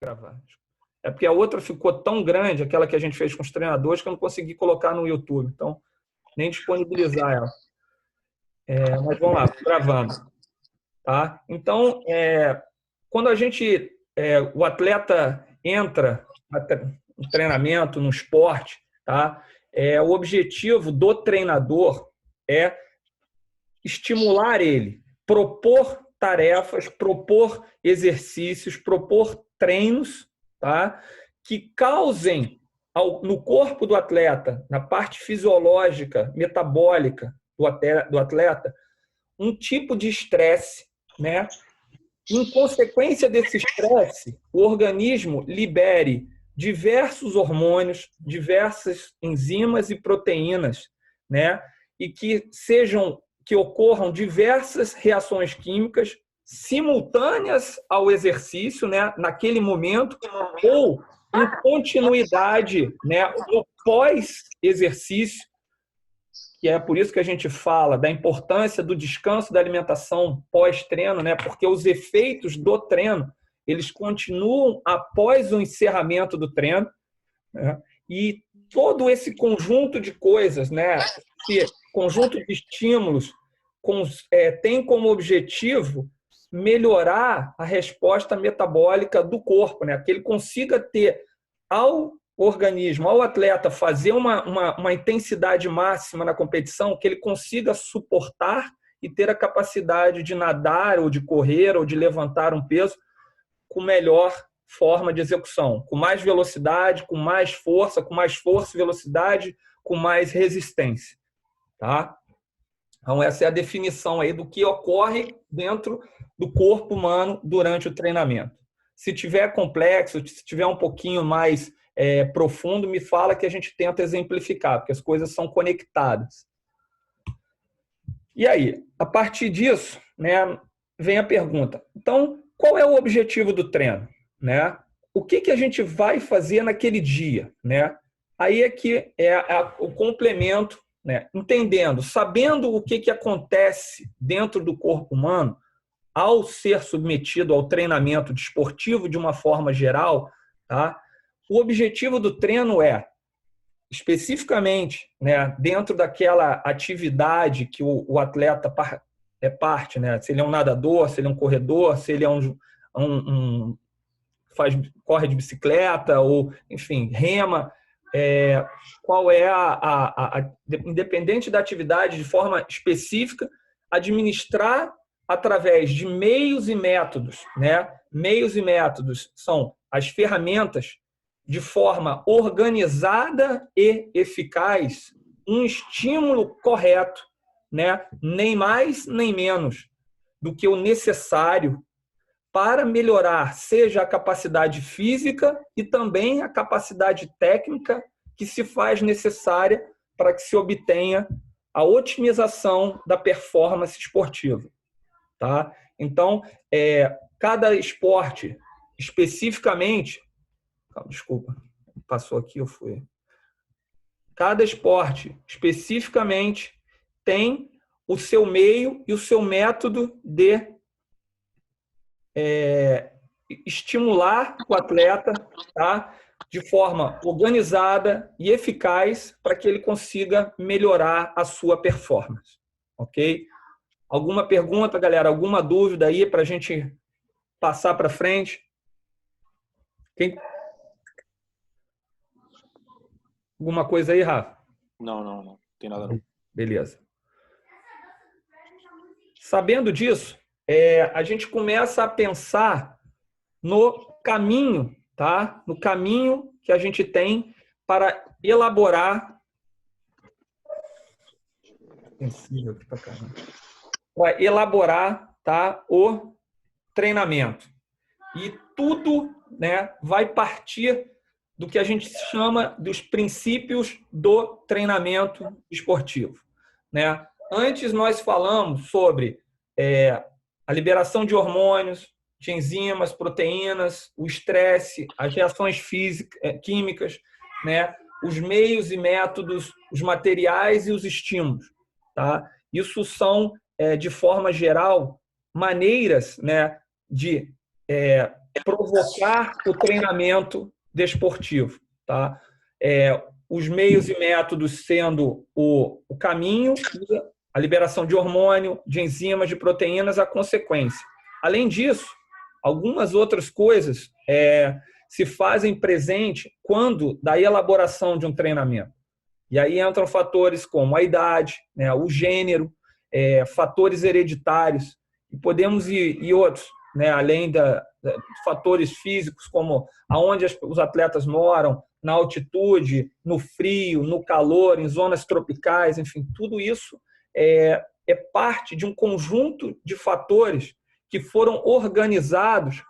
gravar. É porque a outra ficou tão grande, aquela que a gente fez com os treinadores, que eu não consegui colocar no YouTube. Então, nem disponibilizar ela. Mas vamos lá, gravando. Tá? Então, quando o atleta entra no treinamento, no esporte, tá? O objetivo do treinador é estimular ele, propor tarefas, propor exercícios, propor treinos, tá? Que causem no corpo do atleta, na parte fisiológica, metabólica do atleta, um tipo de estresse, né? Em consequência desse estresse, o organismo libere diversos hormônios, diversas enzimas e proteínas, né? E que ocorram diversas reações químicas simultâneas ao exercício, né? Naquele momento, ou em continuidade, né? No pós-exercício, que é por isso que a gente fala da importância do descanso da alimentação pós-treino, né? Porque os efeitos do treino, eles continuam após o encerramento do treino, né? E todo esse conjunto de coisas, né? Esse conjunto de estímulos tem como objetivo melhorar a resposta metabólica do corpo, né? Que ele consiga ter ao organismo, ao atleta fazer uma intensidade máxima na competição, que ele consiga suportar e ter a capacidade de nadar ou de correr ou de levantar um peso com melhor forma de execução, com mais velocidade, com mais força e velocidade, com mais resistência, tá? Então essa é a definição aí do que ocorre dentro do corpo humano durante o treinamento. Se tiver complexo, se tiver um pouquinho mais profundo, me fala que a gente tenta exemplificar, porque as coisas são conectadas. E aí, a partir disso, né, vem a pergunta. Então, qual é o objetivo do treino? Né? O que a gente vai fazer naquele dia? Né? Aí é que o complemento, né? Entendendo, sabendo o que acontece dentro do corpo humano ao ser submetido ao treinamento desportivo de uma forma geral, tá? O objetivo do treino especificamente, né, dentro daquela atividade que o atleta é parte, né? Se ele é um nadador, se ele é um corredor, se ele é corre de bicicleta ou, enfim, rema, qual é independente da atividade, de forma específica, administrar através de meios e métodos, né? Meios e métodos são as ferramentas de forma organizada e eficaz, um estímulo correto, né? Nem mais nem menos do que o necessário para melhorar, seja a capacidade física e também a capacidade técnica que se faz necessária para que se obtenha a otimização da performance esportiva. Tá? Então, cada esporte especificamente... Desculpa, passou aqui, eu fui. Cada esporte especificamente tem o seu meio e o seu método de estimular o atleta, tá? De forma organizada e eficaz para que ele consiga melhorar a sua performance. Ok? Alguma pergunta, galera? Alguma dúvida aí para a gente passar para frente? Alguma coisa aí, Rafa? Não tem nada não. Beleza. Sabendo disso, a gente começa a pensar no caminho, tá? No caminho que a gente tem para elaborar tá, o treinamento. E tudo, né, vai partir do que a gente chama dos princípios do treinamento esportivo, né? Antes nós falamos sobre a liberação de hormônios, de enzimas, proteínas, o estresse, as reações químicas, né? Os meios e métodos, os materiais e os estímulos. Tá? Isso são, de forma geral, maneiras, né, de provocar o treinamento desportivo, tá? Os meios e métodos sendo o caminho, a liberação de hormônio, de enzimas, de proteínas, a consequência. Além disso, algumas outras coisas se fazem presente quando da elaboração de um treinamento. E aí entram fatores como a idade, né, o gênero, fatores hereditários, e podemos ir outros, né, além de fatores físicos, como aonde os atletas moram, na altitude, no frio, no calor, em zonas tropicais, enfim, tudo isso é parte de um conjunto de fatores que foram organizados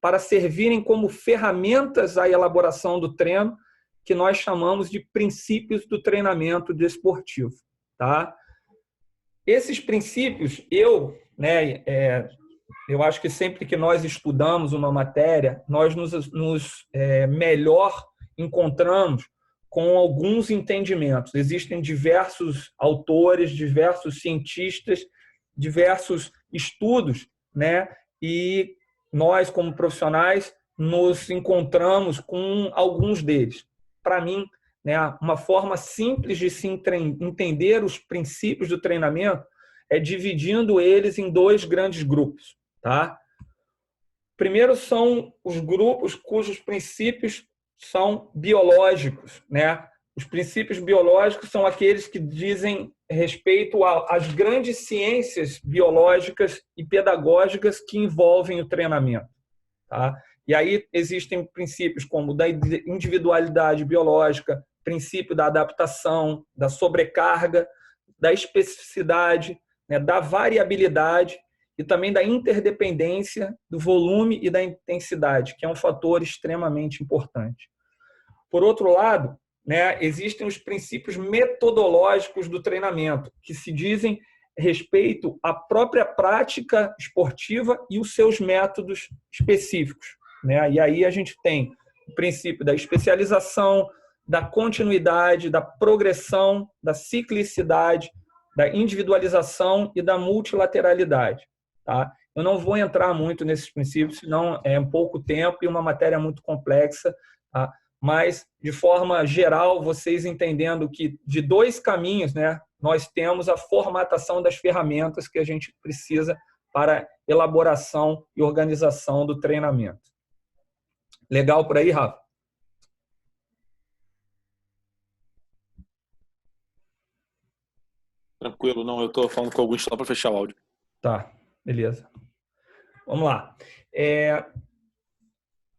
para servirem como ferramentas à elaboração do treino, que nós chamamos de princípios do treinamento desportivo. Tá? Esses princípios, eu acho que sempre que nós estudamos uma matéria, nós nos melhor encontramos com alguns entendimentos. Existem diversos autores, diversos cientistas, diversos estudos, né? E nós, como profissionais, nos encontramos com alguns deles. Para mim, né, uma forma simples de se entender os princípios do treinamento é dividindo eles em dois grandes grupos. Tá? Primeiro são os grupos cujos princípios são biológicos, né? Os princípios biológicos são aqueles que dizem respeito às grandes ciências biológicas e pedagógicas que envolvem o treinamento. Tá? E aí existem princípios como da individualidade biológica, princípio da adaptação, da sobrecarga, da especificidade, né, da variabilidade e também da interdependência do volume e da intensidade, que é um fator extremamente importante. Por outro lado, né, existem os princípios metodológicos do treinamento, que se dizem respeito à própria prática esportiva e os seus métodos específicos. Né? E aí a gente tem o princípio da especialização, da continuidade, da progressão, da ciclicidade, da individualização e da multilateralidade. Tá? Eu não vou entrar muito nesses princípios, senão é um pouco tempo e uma matéria muito complexa, tá? Mas, de forma geral, vocês entendendo que de dois caminhos, né, nós temos a formatação das ferramentas que a gente precisa para elaboração e organização do treinamento. Legal por aí, Rafa? Tranquilo, não, eu estou falando com o Augusto só para fechar o áudio. Tá, beleza. Vamos lá.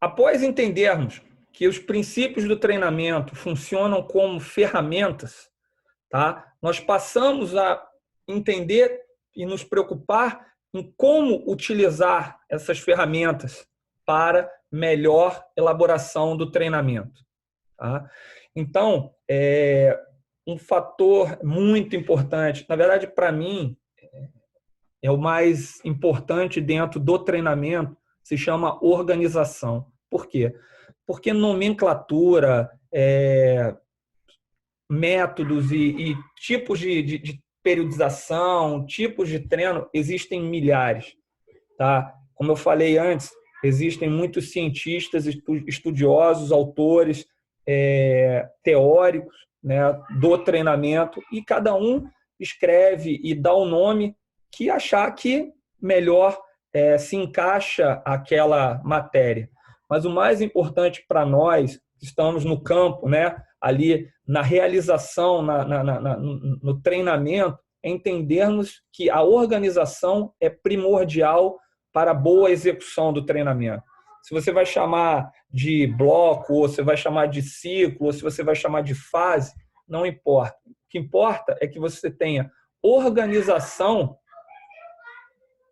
Após entendermos que os princípios do treinamento funcionam como ferramentas, tá? Nós passamos a entender e nos preocupar em como utilizar essas ferramentas para melhor elaboração do treinamento. Tá? Então, um fator muito importante, na verdade, para mim, é o mais importante dentro do treinamento, se chama organização. Por quê? Porque nomenclatura, métodos e tipos de periodização, tipos de treino, existem milhares. Tá? Como eu falei antes, existem muitos cientistas, estudiosos, autores, teóricos, né, do treinamento, e cada um escreve e dá o nome que achar que melhor se encaixa aquela matéria. Mas o mais importante para nós, que estamos no campo, né, ali na realização, no treinamento, é entendermos que a organização é primordial para a boa execução do treinamento. Se você vai chamar de bloco, ou se vai chamar de ciclo, ou se você vai chamar de fase, não importa. O que importa é que você tenha organização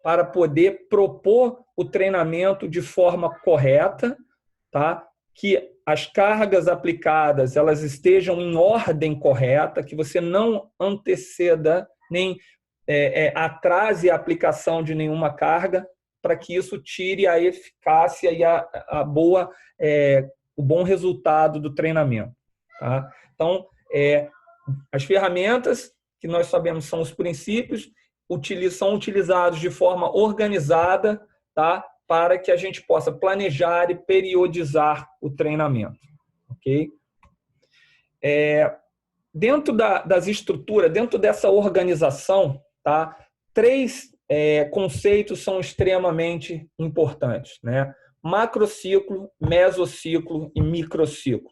para poder propor o treinamento de forma correta, tá? Que as cargas aplicadas elas estejam em ordem correta, que você não anteceda nem atrase a aplicação de nenhuma carga, para que isso tire a eficácia e o bom resultado do treinamento. Tá? Então, as ferramentas que nós sabemos são os princípios, são utilizados de forma organizada, tá? para que a gente possa planejar e periodizar o treinamento. Ok? Dentro das estruturas, dentro dessa organização, tá? 3 conceitos são extremamente importantes, né? Macrociclo, mesociclo e microciclo.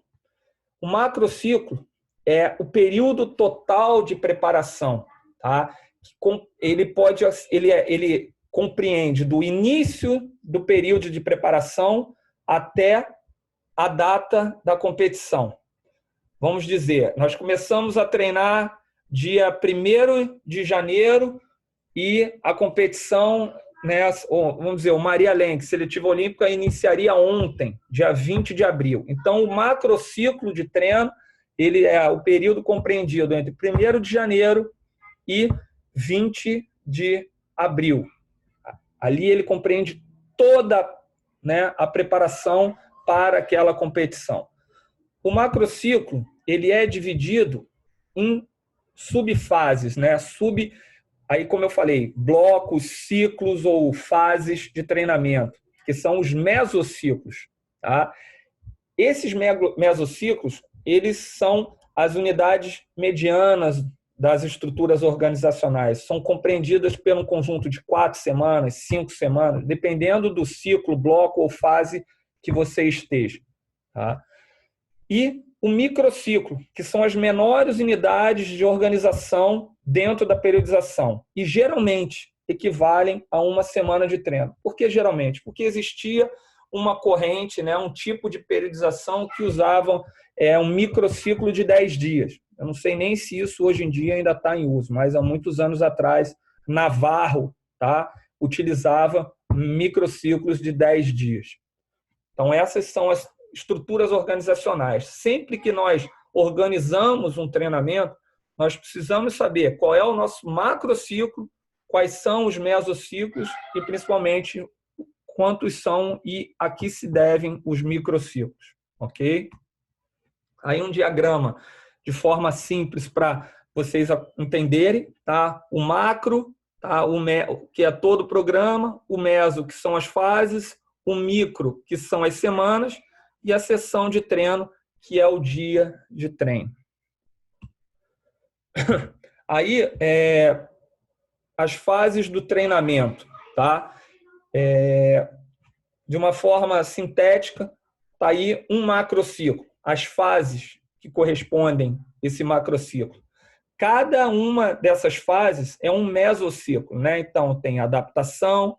O macrociclo é o período total de preparação, tá? Ele compreende do início do período de preparação até a data da competição. Vamos dizer, nós começamos a treinar dia 1º de janeiro e a competição, né, vamos dizer, o Maria Lenk, seletiva olímpica, iniciaria ontem, dia 20 de abril. Então, o macrociclo de treino, ele é o período compreendido entre 1º de janeiro e 20 de abril. Ali ele compreende toda, né, a preparação para aquela competição. O macrociclo, ele é dividido em subfases, né? Aí, como eu falei, blocos, ciclos ou fases de treinamento, que são os mesociclos, tá? Esses mesociclos, eles são as unidades medianas das estruturas organizacionais. São compreendidas por um conjunto de 4 semanas, 5 semanas, dependendo do ciclo, bloco ou fase que você esteja, tá? E o microciclo, que são as menores unidades de organização dentro da periodização. E geralmente equivalem a 1 semana de treino. Por que geralmente? Porque existia uma corrente, né, um tipo de periodização que usavam um microciclo de 10 dias. Eu não sei nem se isso hoje em dia ainda está em uso, mas há muitos anos atrás, Navarro, tá, utilizava microciclos de 10 dias. Então, essas são as estruturas organizacionais. Sempre que nós organizamos um treinamento, nós precisamos saber qual é o nosso macrociclo, quais são os mesociclos e, principalmente, quantos são e a que se devem os microciclos. Ok? Aí um diagrama de forma simples para vocês entenderem, tá? O macro, tá? Que é todo o programa, o meso, que são as fases, o micro, que são as semanas, e a sessão de treino, que é o dia de treino. Aí, as fases do treinamento, tá? De uma forma sintética, tá aí um macrociclo. As fases que correspondem a esse macrociclo. Cada uma dessas fases é um mesociclo, né? Então, tem a adaptação,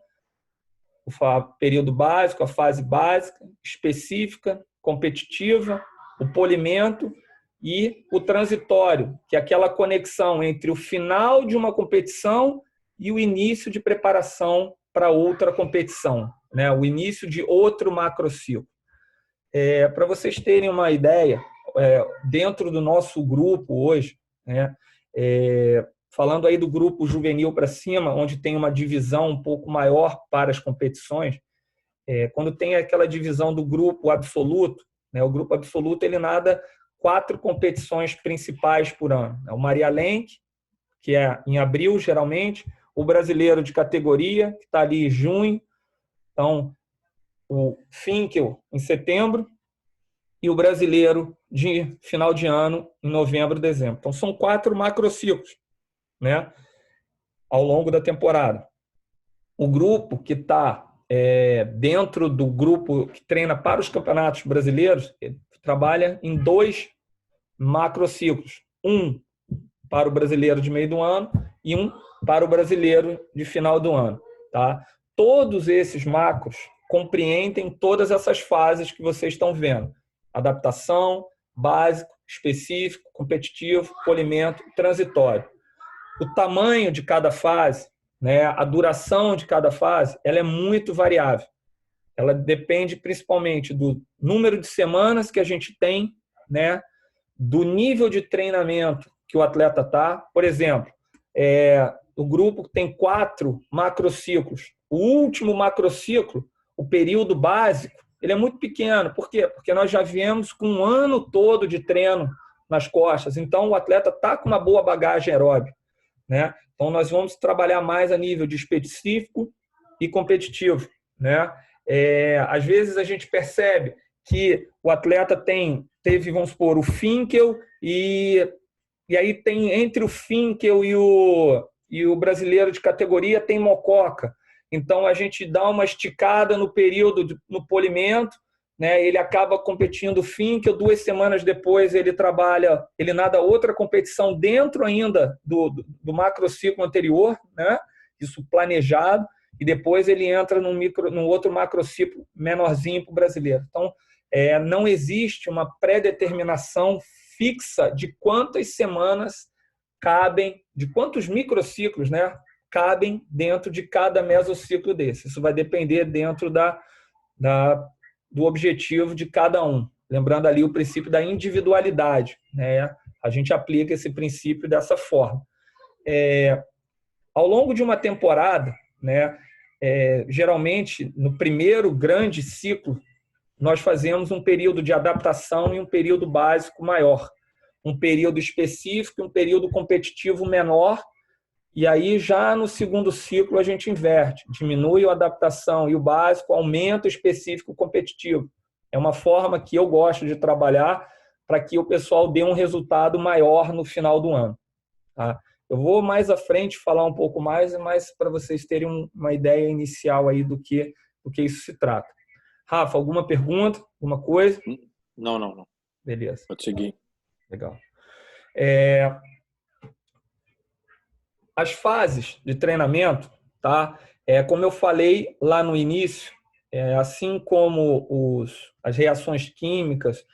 o período básico, a fase básica, específica, competitiva, o polimento e o transitório, que é aquela conexão entre o final de uma competição e o início de preparação para outra competição, né? O início de outro macrociclo. Para vocês terem uma ideia, dentro do nosso grupo hoje, né? Falando aí do grupo juvenil para cima, onde tem uma divisão um pouco maior para as competições, quando tem aquela divisão do grupo absoluto, né, o grupo absoluto ele nada 4 competições principais por ano. O Maria Lenk, que é em abril, geralmente, o brasileiro de categoria, que está ali em junho, então o Finkel em setembro, e o brasileiro de final de ano em novembro, dezembro. Então são 4 macrociclos, né, ao longo da temporada. O grupo que está dentro do grupo que treina para os campeonatos brasileiros, ele trabalha em 2 macrociclos. Um para o brasileiro de meio do ano e um para o brasileiro de final do ano. Tá? Todos esses macros compreendem todas essas fases que vocês estão vendo. Adaptação, básico, específico, competitivo, polimento, transitório. O tamanho de cada fase, né, a duração de cada fase, ela é muito variável. Ela depende principalmente do número de semanas que a gente tem, né, do nível de treinamento que o atleta está. Por exemplo, o grupo tem 4 macrociclos. O último macrociclo, o período básico, ele é muito pequeno. Por quê? Porque nós já viemos com um ano todo de treino nas costas. Então, o atleta está com uma boa bagagem aeróbica, né? Então, nós vamos trabalhar mais a nível de específico e competitivo. né? Às vezes a gente percebe que o atleta teve, vamos supor, o Finkel e aí tem entre o Finkel e o brasileiro de categoria tem Mococa. Então a gente dá uma esticada no período, no polimento, né? Ele acaba competindo o Finkel, 2 semanas depois ele nada outra competição dentro ainda do macrociclo anterior, né? Isso planejado, e depois ele entra num outro macrociclo menorzinho para o brasileiro. Então, não existe uma pré-determinação fixa de quantas semanas cabem, de quantos microciclos, né, cabem dentro de cada mesociclo desse. Isso vai depender dentro do objetivo de cada um. Lembrando ali o princípio da individualidade, né? A gente aplica esse princípio dessa forma. Ao longo de uma temporada, né, geralmente, no primeiro grande ciclo, nós fazemos um período de adaptação e um período básico maior. Um período específico e um período competitivo menor. E aí, já no segundo ciclo, a gente inverte. Diminui a adaptação e o básico, aumenta o específico competitivo. É uma forma que eu gosto de trabalhar para que o pessoal dê um resultado maior no final do ano. Tá? Eu vou mais à frente falar um pouco mais, mas para vocês terem uma ideia inicial aí do que isso se trata. Rafa, alguma pergunta? Alguma coisa? Não. Beleza. Pode seguir. Legal. As fases de treinamento, tá? Como eu falei lá no início, assim como as reações químicas,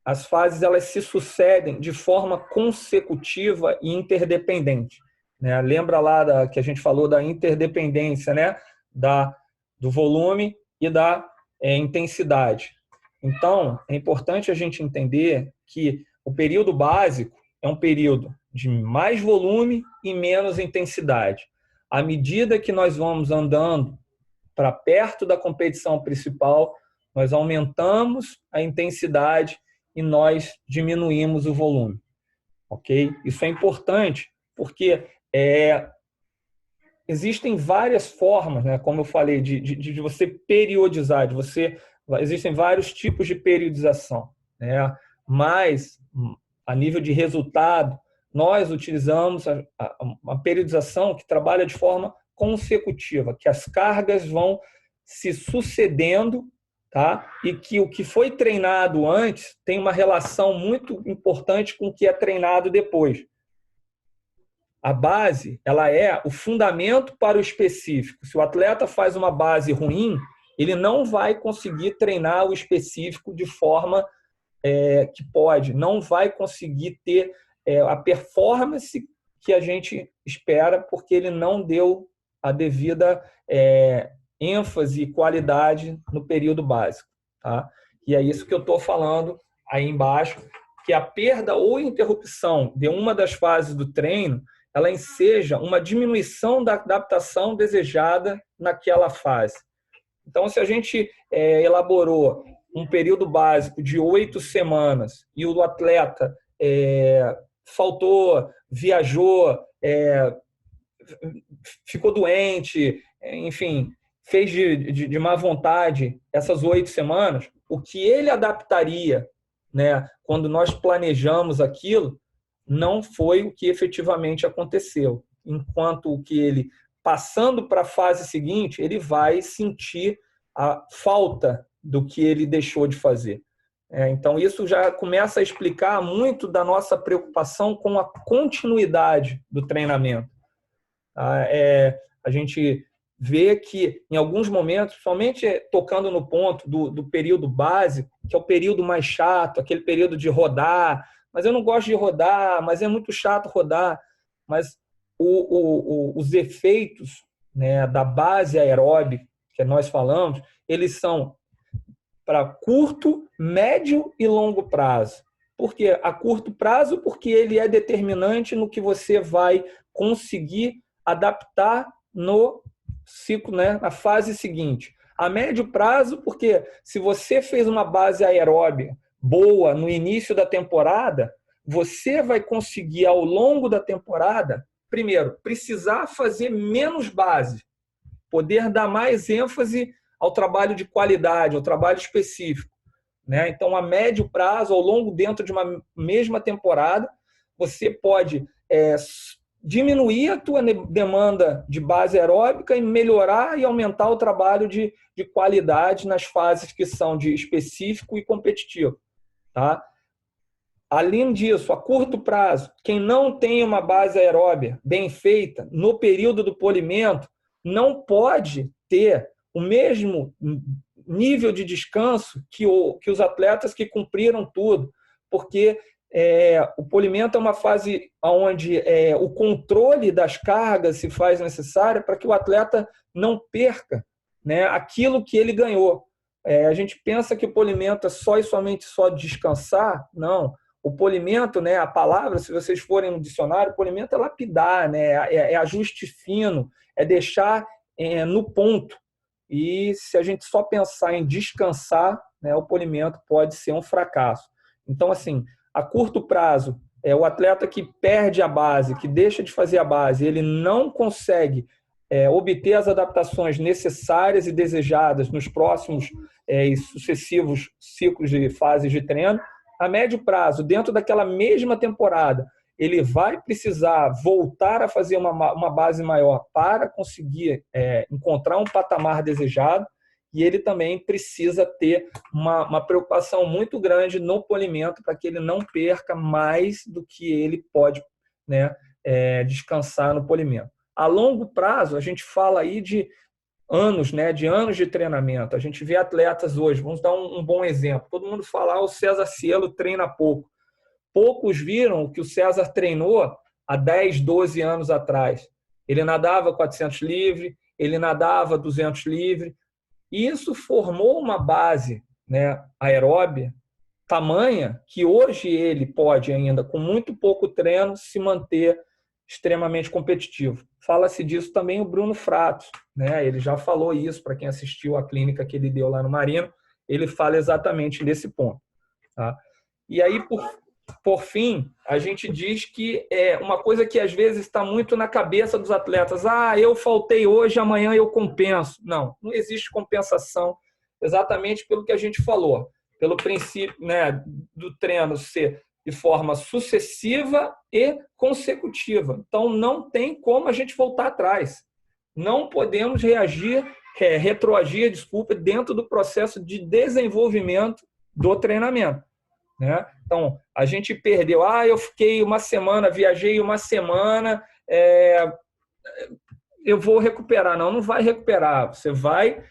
as fases elas se sucedem de forma consecutiva e interdependente, né? Lembra lá que a gente falou da interdependência, né? Do volume e da intensidade. Então, é importante a gente entender que o período básico é um período de mais volume e menos intensidade. À medida que nós vamos andando para perto da competição principal, nós aumentamos a intensidade e nós diminuímos o volume. Ok? Isso é importante porque existem várias formas, né, como eu falei, de você periodizar, existem vários tipos de periodização, né? Mas, a nível de resultado, nós utilizamos uma periodização que trabalha de forma consecutiva, que as cargas vão se sucedendo, tá? E que o que foi treinado antes tem uma relação muito importante com o que é treinado depois. A base, ela é o fundamento para o específico. Se o atleta faz uma base ruim, ele não vai conseguir treinar o específico de forma que pode, não vai conseguir ter a performance que a gente espera, porque ele não deu a devida ênfase e qualidade no período básico. Tá? E é isso que eu estou falando aí embaixo, que a perda ou interrupção de uma das fases do treino ela enseja uma diminuição da adaptação desejada naquela fase. Então, se a gente elaborou um período básico de 8 semanas e o atleta faltou, viajou, ficou doente, enfim, fez de má vontade essas 8 semanas, o que ele adaptaria, né, quando nós planejamos aquilo, não foi o que efetivamente aconteceu. Enquanto o que ele, passando para a fase seguinte, ele vai sentir a falta do que ele deixou de fazer. Então, isso já começa a explicar muito da nossa preocupação com a continuidade do treinamento. A gente vê que, em alguns momentos, somente tocando no ponto do período básico, que é o período mais chato, aquele período de rodar, mas eu não gosto de rodar, mas é muito chato rodar. Mas os efeitos, né, da base aeróbica que nós falamos, eles são para curto, médio e longo prazo. Por quê? A curto prazo, porque ele é determinante no que você vai conseguir adaptar no ciclo, né, na fase seguinte. A médio prazo, porque se você fez uma base aeróbica boa no início da temporada, você vai conseguir, ao longo da temporada, primeiro, precisar fazer menos base, poder dar mais ênfase ao trabalho de qualidade, ao trabalho específico, né? Então, a médio prazo, ao longo dentro de uma mesma temporada, você pode diminuir a tua demanda de base aeróbica e melhorar e aumentar o trabalho de qualidade nas fases que são de específico e competitivo, tá? Além disso, a curto prazo, quem não tem uma base aeróbica bem feita, no período do polimento, não pode ter o mesmo nível de descanso que os atletas que cumpriram tudo, porque o polimento é uma fase onde o controle das cargas se faz necessário para que o atleta não perca, né, aquilo que ele ganhou. A gente pensa que o polimento é só e somente só descansar, não. O polimento, né, a palavra, se vocês forem no dicionário, o polimento é lapidar, né, é ajuste fino, é deixar no ponto. E se a gente só pensar em descansar, né, o polimento pode ser um fracasso. Então, assim, a curto prazo, o atleta que perde a base, que deixa de fazer a base, ele não consegue obter as adaptações necessárias e desejadas nos próximos e sucessivos ciclos de fases de treino. A médio prazo, dentro daquela mesma temporada, ele vai precisar voltar a fazer uma base maior para conseguir encontrar um patamar desejado, e ele também precisa ter uma preocupação muito grande no polimento para que ele não perca mais do que ele pode, né, descansar no polimento. A longo prazo, a gente fala aí de anos, né, de anos de treinamento. A gente vê atletas hoje, vamos dar um bom exemplo. Todo mundo fala, o César Cielo treina pouco. Poucos viram o que o César treinou há 10, 12 anos atrás. Ele nadava 400 livre, ele nadava 200 livre. E isso formou uma base, né, aeróbia tamanha que hoje ele pode ainda, com muito pouco treino, se manter extremamente competitivo. Fala-se disso também o Bruno Fratos, né? Ele já falou isso para quem assistiu a clínica que ele deu lá no Marino, ele fala exatamente desse ponto, tá? E aí, por fim, a gente diz que é uma coisa que às vezes está muito na cabeça dos atletas. Eu faltei hoje, amanhã eu compenso. Não existe compensação, exatamente pelo que a gente falou, pelo princípio, né, do treino ser de forma sucessiva e consecutiva. Então, não tem como a gente voltar atrás. Não podemos retroagir, dentro do processo de desenvolvimento do treinamento, né? Então, a gente perdeu. Eu fiquei uma semana, viajei uma semana, eu vou recuperar. Não vai recuperar. Você vai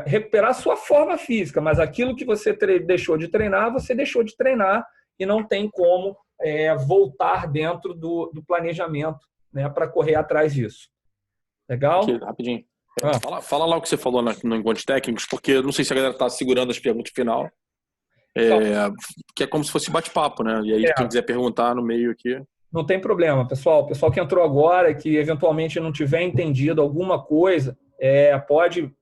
recuperar a sua forma física, mas aquilo que você deixou de treinar, você deixou de treinar e não tem como voltar dentro do planejamento, né, para correr atrás disso. Legal? Aqui, rapidinho. Fala lá o que você falou no Encontros Técnicos, porque eu não sei se a galera está segurando as perguntas final. Que é como se fosse bate-papo, né? E aí, quem quiser perguntar no meio aqui. Não tem problema, pessoal. O pessoal que entrou agora, que eventualmente não tiver entendido alguma coisa, pode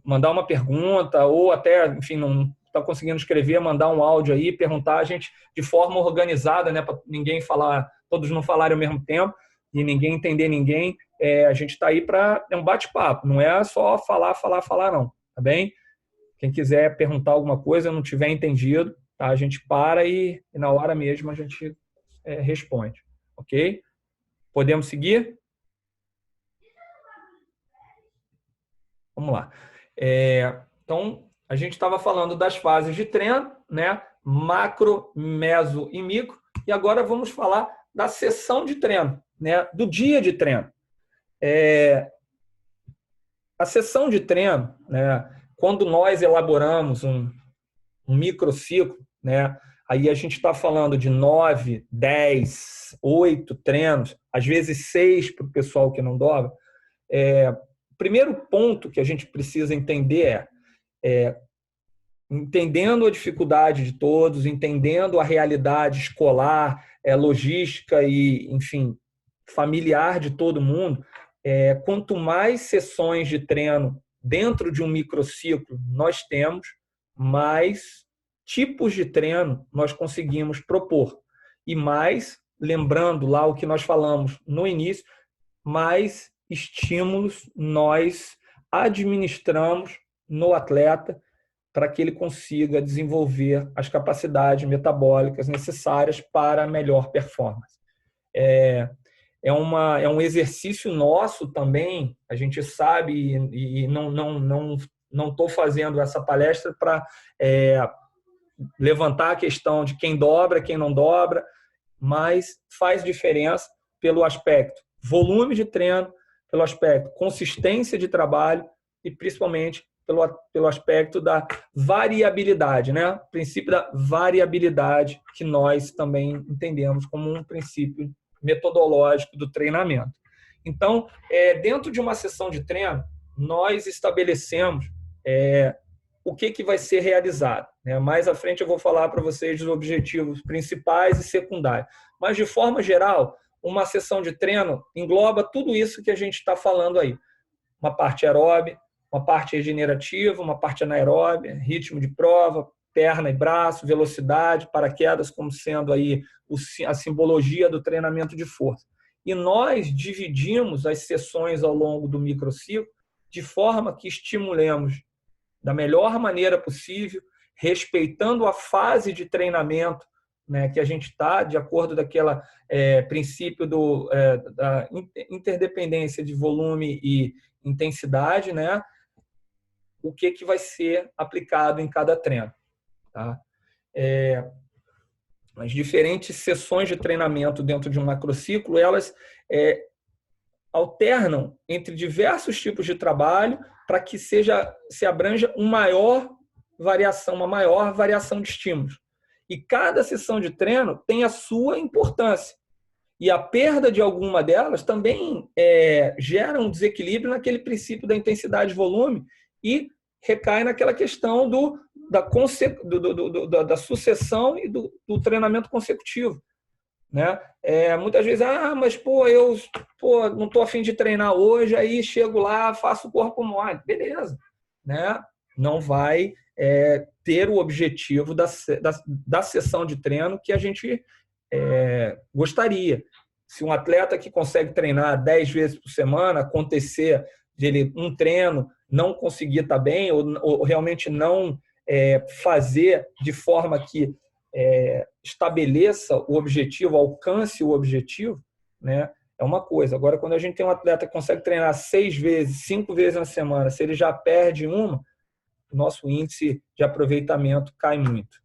mandar uma pergunta, ou até, enfim, não está conseguindo escrever, mandar um áudio aí, perguntar a gente de forma organizada, né, para ninguém falar, todos não falarem ao mesmo tempo e ninguém entender ninguém. A gente está aí para um bate-papo, não é só falar, não, tá bem? Quem quiser perguntar alguma coisa, não tiver entendido, tá? A gente para e na hora mesmo a gente responde, ok? Podemos seguir? Vamos lá. Então, a gente estava falando das fases de treino, né? Macro, meso e micro. E agora vamos falar da sessão de treino, né? Do dia de treino. A sessão de treino, né? Quando nós elaboramos um microciclo, né? Aí a gente está falando de 9, 10, 8 treinos, às vezes 6 para o pessoal que não dobra. O primeiro ponto que a gente precisa entender entendendo a dificuldade de todos, entendendo a realidade escolar, logística e, enfim, familiar de todo mundo, quanto mais sessões de treino dentro de um microciclo nós temos, mais tipos de treino nós conseguimos propor. E mais, lembrando lá o que nós falamos no início, mais estímulos nós administramos no atleta para que ele consiga desenvolver as capacidades metabólicas necessárias para a melhor performance. É um exercício nosso também, a gente sabe, e não estou fazendo essa palestra para levantar a questão de quem dobra, quem não dobra, mas faz diferença pelo aspecto volume de treino, pelo aspecto consistência de trabalho e principalmente pelo aspecto da variabilidade, né? O princípio da variabilidade que nós também entendemos como um princípio metodológico do treinamento. Então, dentro de uma sessão de treino, nós estabelecemos o que vai ser realizado. Mais à frente eu vou falar para vocês dos objetivos principais e secundários. Mas, de forma geral, uma sessão de treino engloba tudo isso que a gente está falando aí. Uma parte aeróbica, uma parte regenerativa, uma parte anaeróbica, ritmo de prova, perna e braço, velocidade, paraquedas como sendo aí a simbologia do treinamento de força. E nós dividimos as sessões ao longo do microciclo de forma que estimulemos da melhor maneira possível, respeitando a fase de treinamento, né, que a gente está, de acordo daquela princípio da interdependência de volume e intensidade, né, o que vai ser aplicado em cada treino. Tá? As diferentes sessões de treinamento dentro de um macrociclo, elas alternam entre diversos tipos de trabalho para que se abranja uma maior variação de estímulos. E cada sessão de treino tem a sua importância. E a perda de alguma delas também gera um desequilíbrio naquele princípio da intensidade e volume e recai naquela questão da sucessão e do treinamento consecutivo. Né? Muitas vezes, mas eu não estou a fim de treinar hoje, aí chego lá, faço o corpo mole. Beleza. Né? Não vai ter o objetivo da sessão de treino que a gente gostaria. Se um atleta que consegue treinar 10 vezes por semana, acontecer dele um treino, não conseguir estar bem ou realmente não fazer de forma que estabeleça o objetivo, alcance o objetivo, né? É uma coisa. Agora, quando a gente tem um atleta que consegue treinar 6 vezes, 5 vezes na semana, se ele já perde uma, o nosso índice de aproveitamento cai muito.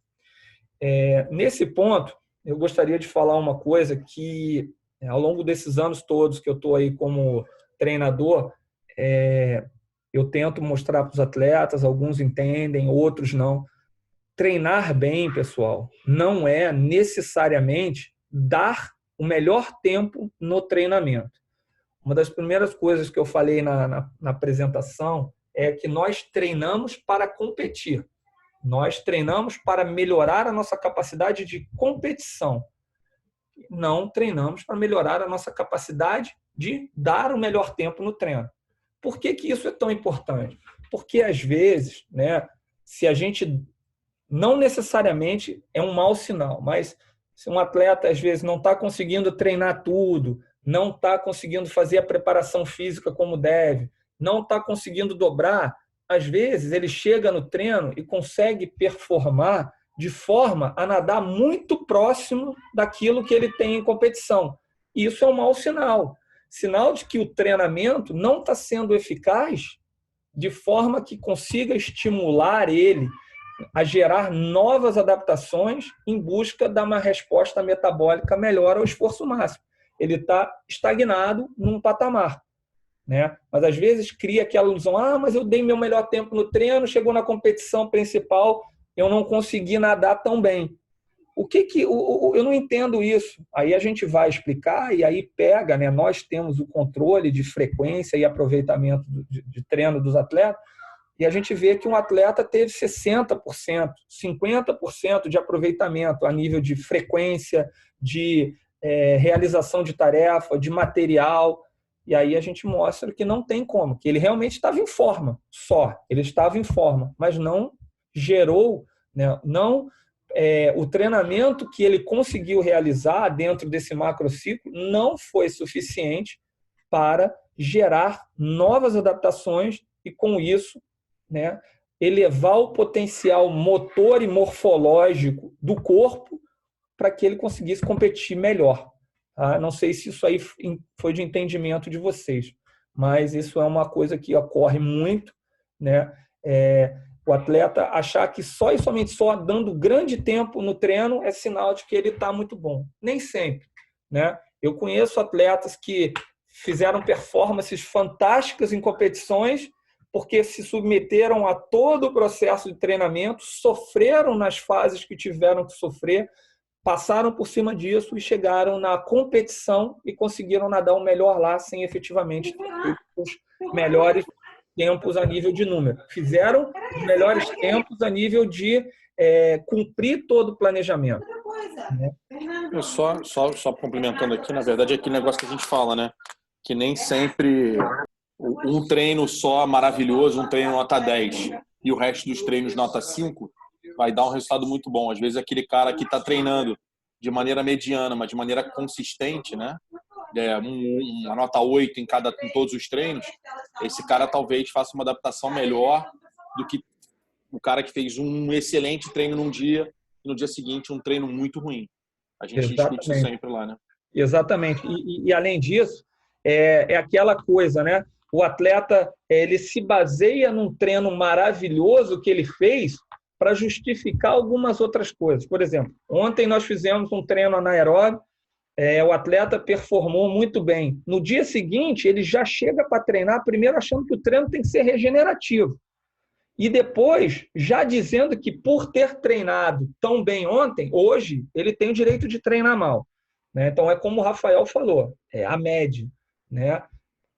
Nesse ponto, eu gostaria de falar uma coisa que, ao longo desses anos todos que eu estou aí como treinador, eu tento mostrar para os atletas, alguns entendem, outros não. Treinar bem, pessoal, não é necessariamente dar o melhor tempo no treinamento. Uma das primeiras coisas que eu falei na apresentação é que nós treinamos para competir. Nós treinamos para melhorar a nossa capacidade de competição. Não treinamos para melhorar a nossa capacidade de dar o melhor tempo no treino. Por que isso é tão importante? Porque, às vezes, né, se a gente... Não necessariamente é um mau sinal, mas se um atleta, às vezes, não está conseguindo treinar tudo, não está conseguindo fazer a preparação física como deve, não está conseguindo dobrar, às vezes ele chega no treino e consegue performar de forma a nadar muito próximo daquilo que ele tem em competição. E isso é um mau sinal. Sinal de que o treinamento não está sendo eficaz de forma que consiga estimular ele a gerar novas adaptações em busca de uma resposta metabólica melhor ao esforço máximo. Ele está estagnado num patamar. Né? Mas, às vezes, cria aquela ilusão, mas eu dei meu melhor tempo no treino, chegou na competição principal, eu não consegui nadar tão bem. Eu não entendo isso. Aí a gente vai explicar e aí pega, né? Nós temos o controle de frequência e aproveitamento de treino dos atletas, e a gente vê que um atleta teve 60%, 50% de aproveitamento a nível de frequência, de realização de tarefa, de material. E aí a gente mostra que não tem como, que ele realmente estava em forma só. Ele estava em forma, mas não gerou, né, o treinamento que ele conseguiu realizar dentro desse macrociclo não foi suficiente para gerar novas adaptações e, com isso, né, elevar o potencial motor e morfológico do corpo para que ele conseguisse competir melhor. Tá? Não sei se isso aí foi de entendimento de vocês, mas isso é uma coisa que ocorre muito, né? O atleta achar que só e somente só dando grande tempo no treino é sinal de que ele está muito bom. Nem sempre, né? Eu conheço atletas que fizeram performances fantásticas em competições porque se submeteram a todo o processo de treinamento, sofreram nas fases que tiveram que sofrer, passaram por cima disso e chegaram na competição e conseguiram nadar o melhor lá sem efetivamente ter os melhores tempos a nível de número. Fizeram os melhores tempos a nível de cumprir todo o planejamento. Né? Eu só complementando aqui, na verdade, é aquele negócio que a gente fala, né? Que nem sempre um treino só maravilhoso, um treino nota 10 e o resto dos treinos nota 5 vai dar um resultado muito bom. Às vezes aquele cara que está treinando de maneira mediana, mas de maneira consistente, né? Uma nota 8 em todos os treinos, esse cara talvez faça uma adaptação melhor do que o cara que fez um excelente treino num dia e no dia seguinte um treino muito ruim. A gente discute isso sempre lá, né? Exatamente. E além disso, é aquela coisa, né? O atleta ele se baseia num treino maravilhoso que ele fez para justificar algumas outras coisas. Por exemplo, ontem nós fizemos um treino anaeróbio, o atleta performou muito bem. No dia seguinte, ele já chega para treinar, primeiro achando que o treino tem que ser regenerativo. E depois, já dizendo que por ter treinado tão bem ontem, hoje, ele tem o direito de treinar mal. Né? Então, é como o Rafael falou, é a média. Né?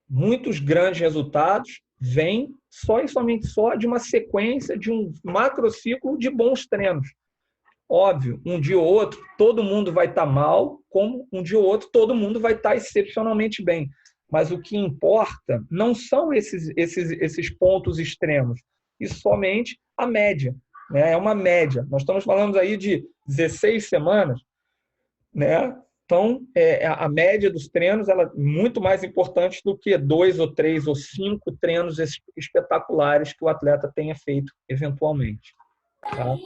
Muitos grandes resultados vêm só e somente só de uma sequência, de um macrociclo de bons treinos. Óbvio, um dia ou outro, todo mundo vai estar mal, como um dia ou outro, todo mundo vai estar excepcionalmente bem. Mas o que importa não são esses pontos extremos, e somente a média. Né? É uma média. Nós estamos falando aí de 16 semanas, né? Então, a média dos treinos ela é muito mais importante do que 2 ou 3 ou 5 treinos espetaculares que o atleta tenha feito eventualmente. Tá?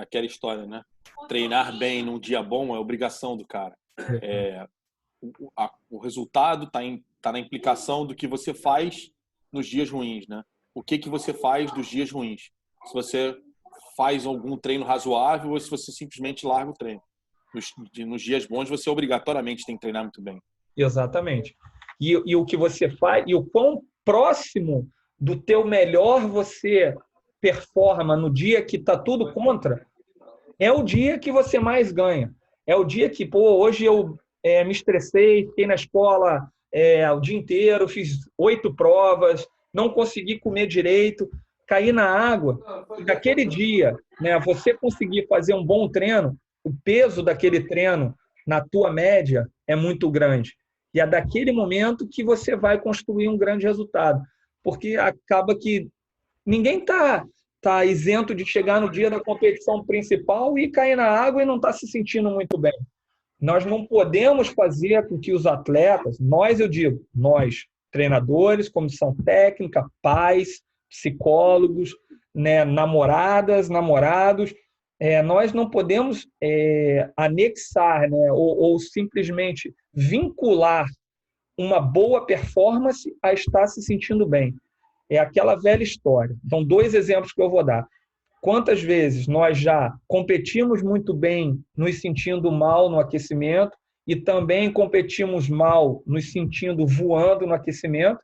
Aquela história, né? Treinar bem num dia bom é obrigação do cara. O resultado tá na implicação do que você faz nos dias ruins, né? O que você faz dos dias ruins? Se você faz algum treino razoável ou se você simplesmente larga o treino. Nos dias bons, você obrigatoriamente tem que treinar muito bem. Exatamente. E o que você faz, e o quão próximo do teu melhor você performa no dia que está tudo contra, é o dia que você mais ganha. É o dia que, hoje eu me estressei, fiquei na escola o dia inteiro, fiz 8 provas, não consegui comer direito, caí na água. E naquele dia, né, você conseguir fazer um bom treino, o peso daquele treino na tua média é muito grande. E é daquele momento que você vai construir um grande resultado. Porque acaba que ninguém tá isento de chegar no dia da competição principal e cair na água e não está se sentindo muito bem. Nós não podemos fazer com que os atletas, nós, treinadores, comissão técnica, pais, psicólogos, né, namoradas, namorados, nós não podemos anexar, né, ou simplesmente vincular uma boa performance a estar se sentindo bem. É aquela velha história. Então, 2 exemplos que eu vou dar. Quantas vezes nós já competimos muito bem nos sentindo mal no aquecimento e também competimos mal nos sentindo voando no aquecimento,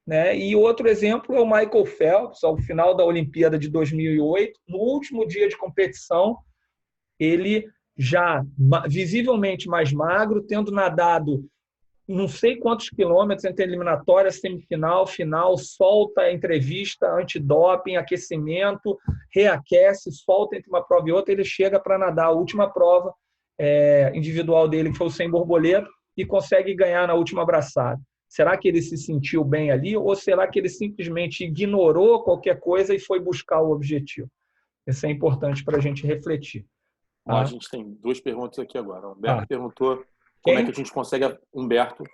né? E outro exemplo é o Michael Phelps, ao final da Olimpíada de 2008, no último dia de competição, ele já visivelmente mais magro, tendo nadado não sei quantos quilômetros entre eliminatória, semifinal, final, solta a entrevista, antidoping, aquecimento, reaquece, solta entre uma prova e outra, ele chega para nadar a última prova individual dele, que foi o 100 borboleta, e consegue ganhar na última braçada. Será que ele se sentiu bem ali ou será que ele simplesmente ignorou qualquer coisa e foi buscar o objetivo? Isso é importante para a gente refletir. Tá? A gente tem 2 perguntas aqui agora. O Humberto perguntou como é que a gente consegue... Humberto.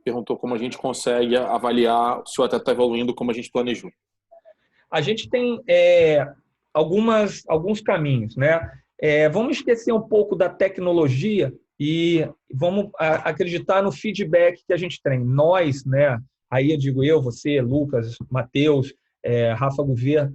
perguntou como a gente consegue avaliar se o atleta está evoluindo como a gente planejou. A gente tem alguns caminhos, né? Vamos esquecer um pouco da tecnologia e vamos acreditar no feedback que a gente tem. Nós, né? Aí eu digo você, Lucas, Matheus, Rafa Gouveia,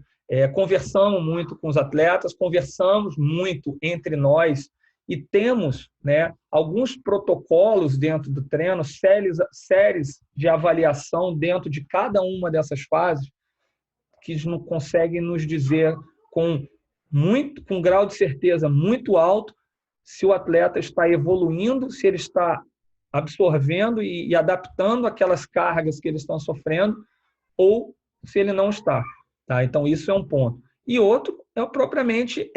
conversamos muito com os atletas, conversamos muito entre nós e temos, né, alguns protocolos dentro do treino, séries de avaliação dentro de cada uma dessas fases que não conseguem nos dizer com grau de certeza muito alto se o atleta está evoluindo, se ele está absorvendo e adaptando aquelas cargas que eles estão sofrendo ou se ele não está. Tá? Então, isso é um ponto. E outro é propriamente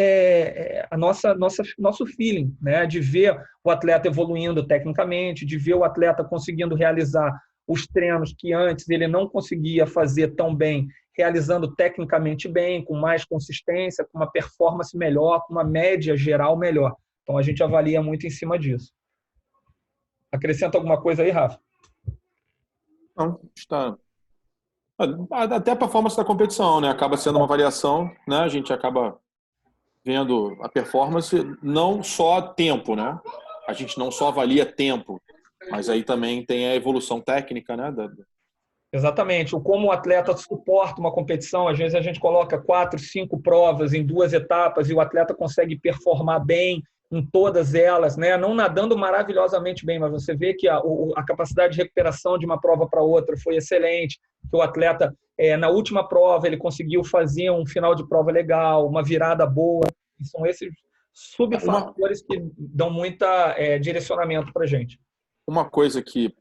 nosso feeling, né? De ver o atleta evoluindo tecnicamente, de ver o atleta conseguindo realizar os treinos que antes ele não conseguia fazer tão bem, realizando tecnicamente bem, com mais consistência, com uma performance melhor, com uma média geral melhor. Então, a gente avalia muito em cima disso. Acrescenta alguma coisa aí, Rafa? Não, está... Até a performance da competição, né? Acaba sendo uma variação, né? A gente acaba vendo a performance, não só tempo, né? A gente não só avalia tempo, mas aí também tem a evolução técnica, né? Exatamente. Como o atleta suporta uma competição, às vezes a gente coloca 4, 5 provas em 2 etapas e o atleta consegue performar bem em todas elas, né? Não nadando maravilhosamente bem, mas você vê que a capacidade de recuperação de uma prova para outra foi excelente, que o atleta, na última prova, ele conseguiu fazer um final de prova legal, uma virada boa. E são esses subfatores que dão muito direcionamento para a gente. Uma coisa que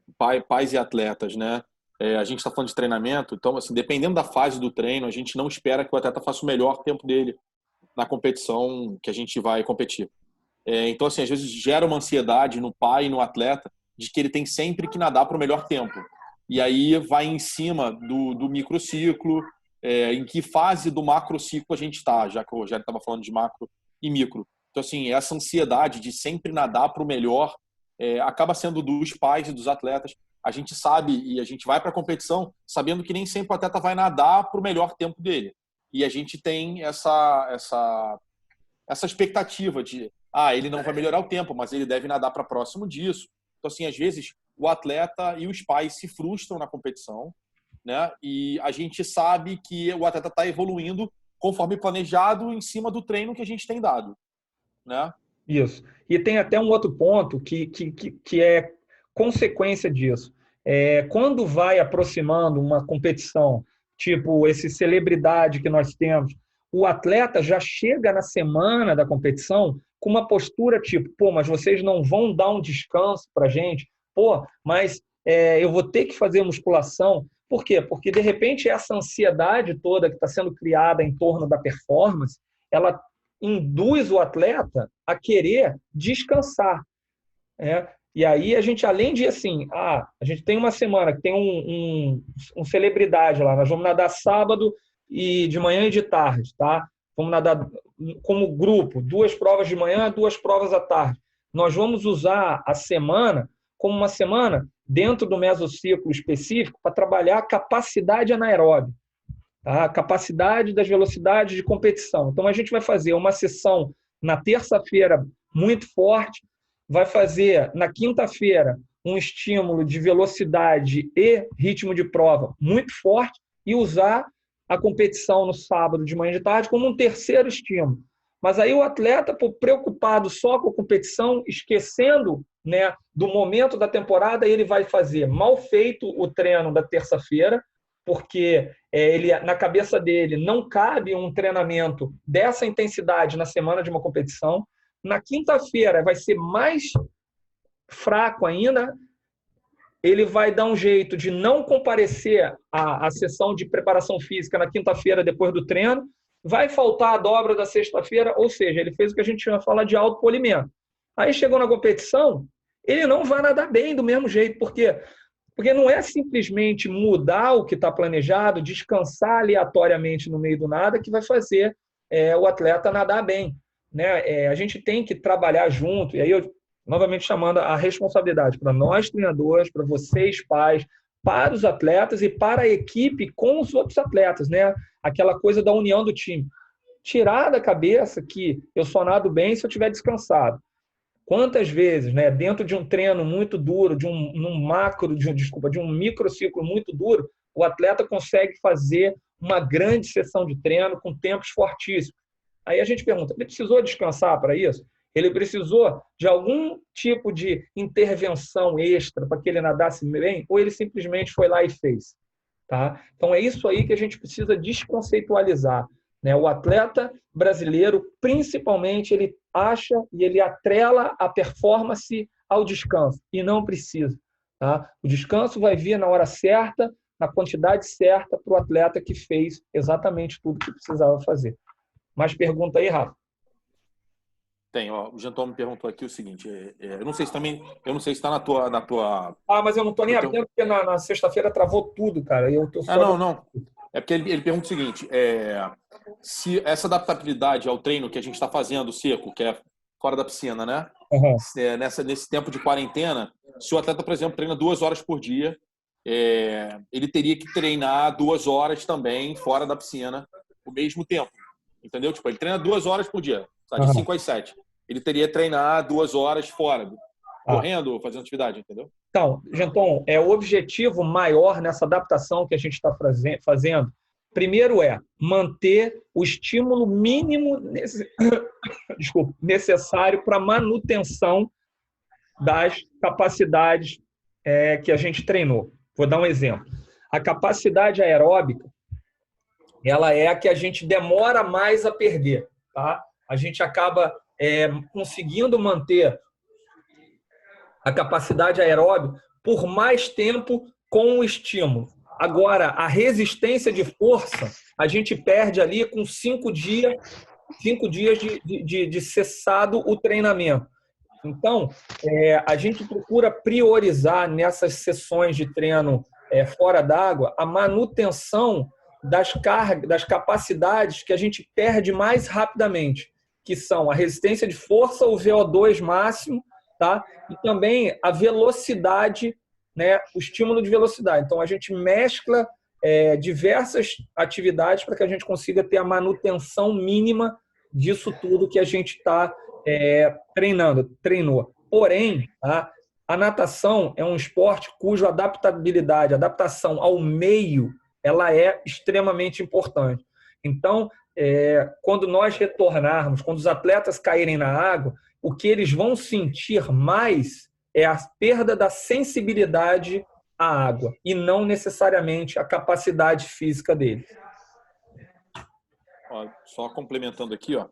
pais e atletas, né? A gente está falando de treinamento, então, assim, dependendo da fase do treino, a gente não espera que o atleta faça o melhor tempo dele na competição que a gente vai competir. Então, assim, às vezes gera uma ansiedade no pai e no atleta de que ele tem sempre que nadar para o melhor tempo. E aí vai em cima do microciclo, em que fase do macrociclo a gente está, já que o Rogério estava falando de macro e micro. Então, assim, essa ansiedade de sempre nadar para o melhor acaba sendo dos pais e dos atletas. A gente sabe e a gente vai para a competição sabendo que nem sempre o atleta vai nadar para o melhor tempo dele. E a gente tem essa expectativa de ele não vai melhorar o tempo, mas ele deve nadar para próximo disso. Então, assim, às vezes o atleta e os pais se frustram na competição, né? E a gente sabe que o atleta está evoluindo conforme planejado em cima do treino que a gente tem dado, né? Isso. E tem até um outro ponto que é consequência disso. Quando vai aproximando uma competição, tipo esse celebridade que nós temos, o atleta já chega na semana da competição com uma postura tipo, mas vocês não vão dar um descanso para a gente? Mas eu vou ter que fazer musculação. Por quê? Porque, de repente, essa ansiedade toda que está sendo criada em torno da performance, ela induz o atleta a querer descansar. E aí a gente, além de assim, a gente tem uma semana que tem um celebridade lá, nós vamos nadar sábado e de manhã e de tarde, tá? Vamos nadar como grupo, 2 provas de manhã, 2 provas à tarde. Nós vamos usar a semana como uma semana dentro do mesociclo específico para trabalhar a capacidade anaeróbica, tá? A capacidade das velocidades de competição. Então, a gente vai fazer uma sessão na terça-feira muito forte, vai fazer na quinta-feira um estímulo de velocidade e ritmo de prova muito forte e usar a competição no sábado de manhã e de tarde como um terceiro estímulo. Mas aí o atleta, preocupado só com a competição, esquecendo, né, do momento da temporada, ele vai fazer mal feito o treino da terça-feira, porque na cabeça dele não cabe um treinamento dessa intensidade na semana de uma competição. Na quinta-feira vai ser mais fraco ainda, ele vai dar um jeito de não comparecer à sessão de preparação física na quinta-feira depois do treino, vai faltar a dobra da sexta-feira, ou seja, ele fez o que a gente fala de autopolimento. Aí chegou na competição, ele não vai nadar bem do mesmo jeito, porque não é simplesmente mudar o que está planejado, descansar aleatoriamente no meio do nada que vai fazer o atleta nadar bem, né? A gente tem que trabalhar junto, e aí novamente chamando a responsabilidade para nós treinadores, para vocês pais, para os atletas e para a equipe com os outros atletas, né? Aquela coisa da união do time. Tirar da cabeça que eu só nado bem se eu estiver descansado. Quantas vezes, né, dentro de um treino muito duro, de um microciclo muito duro, o atleta consegue fazer uma grande sessão de treino com tempos fortíssimos. Aí a gente pergunta, ele precisou descansar para isso? Ele precisou de algum tipo de intervenção extra para que ele nadasse bem? Ou ele simplesmente foi lá e fez? Tá? Então, é isso aí que a gente precisa desconceitualizar. Né? O atleta brasileiro, principalmente, ele acha e ele atrela a performance ao descanso, e não precisa. Tá? O descanso vai vir na hora certa, na quantidade certa, para o atleta que fez exatamente tudo que precisava fazer. Mais pergunta aí, Rafa? Tem, ó, o Janton me perguntou aqui o seguinte, eu não sei se está na tua... Ah, mas eu não estou nem abrindo, porque na sexta-feira travou tudo, cara. Eu tô só... Não. É porque ele pergunta o seguinte, se essa adaptabilidade ao treino que a gente está fazendo, seco, que é fora da piscina, né? Uhum. Nesse tempo de quarentena, se o atleta, por exemplo, treina 2 horas por dia, ele teria que treinar 2 horas também fora da piscina o mesmo tempo. Entendeu? Tipo, ele treina 2 horas por dia, tá? De 5 às 7. Ele teria que treinar 2 horas fora, correndo, fazendo atividade, entendeu? Então, Genton, o objetivo maior nessa adaptação que a gente está fazendo, primeiro manter o estímulo mínimo necessário para a manutenção das capacidades que a gente treinou. Vou dar um exemplo. A capacidade aeróbica, ela é a que a gente demora mais a perder. Tá? A gente acaba conseguindo manter a capacidade aeróbica por mais tempo com o estímulo. Agora, a resistência de força, a gente perde ali com 5 dias de cessado o treinamento. Então, a gente procura priorizar nessas sessões de treino fora d'água a manutenção das cargas, das capacidades que a gente perde mais rapidamente, que são a resistência de força, o VO2 máximo, tá? E também a velocidade, né? O estímulo de velocidade. Então, a gente mescla diversas atividades para que a gente consiga ter a manutenção mínima disso tudo que a gente está treinou. Porém, tá? A natação é um esporte cuja adaptação ao meio, ela é extremamente importante. Então, quando nós retornarmos, quando os atletas caírem na água, o que eles vão sentir mais é a perda da sensibilidade à água e não necessariamente a capacidade física deles. Só complementando aqui, a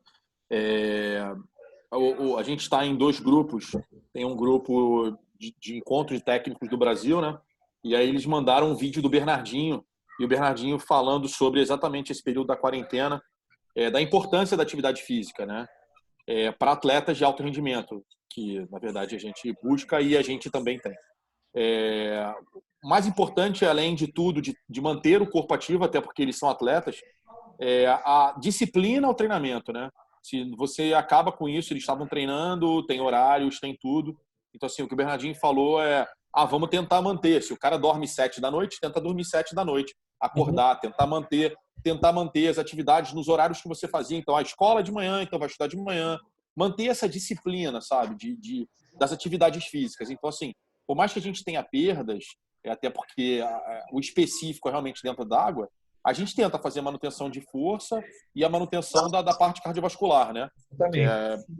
gente está em 2 grupos. Tem um grupo de encontro de técnicos do Brasil, né? E aí eles mandaram um vídeo do Bernardinho, e o Bernardinho falando sobre exatamente esse período da quarentena, da importância da atividade física, né? Para atletas de alto rendimento, que na verdade a gente busca e a gente também tem. O mais importante, além de tudo, de manter o corpo ativo, até porque eles são atletas, a disciplina ao treinamento, né? Se você acaba com isso, eles estavam treinando, tem horários, tem tudo. Então, assim, o que o Bernardinho falou vamos tentar manter. Se o cara dorme 7 da noite, tenta dormir 7 da noite. Acordar, tentar manter as atividades nos horários que você fazia. Então, a escola de manhã, então vai estudar de manhã. Manter essa disciplina, sabe, das atividades físicas. Então, assim, por mais que a gente tenha perdas, até porque o específico é realmente dentro d'água, a gente tenta fazer a manutenção de força e a manutenção da parte cardiovascular, né?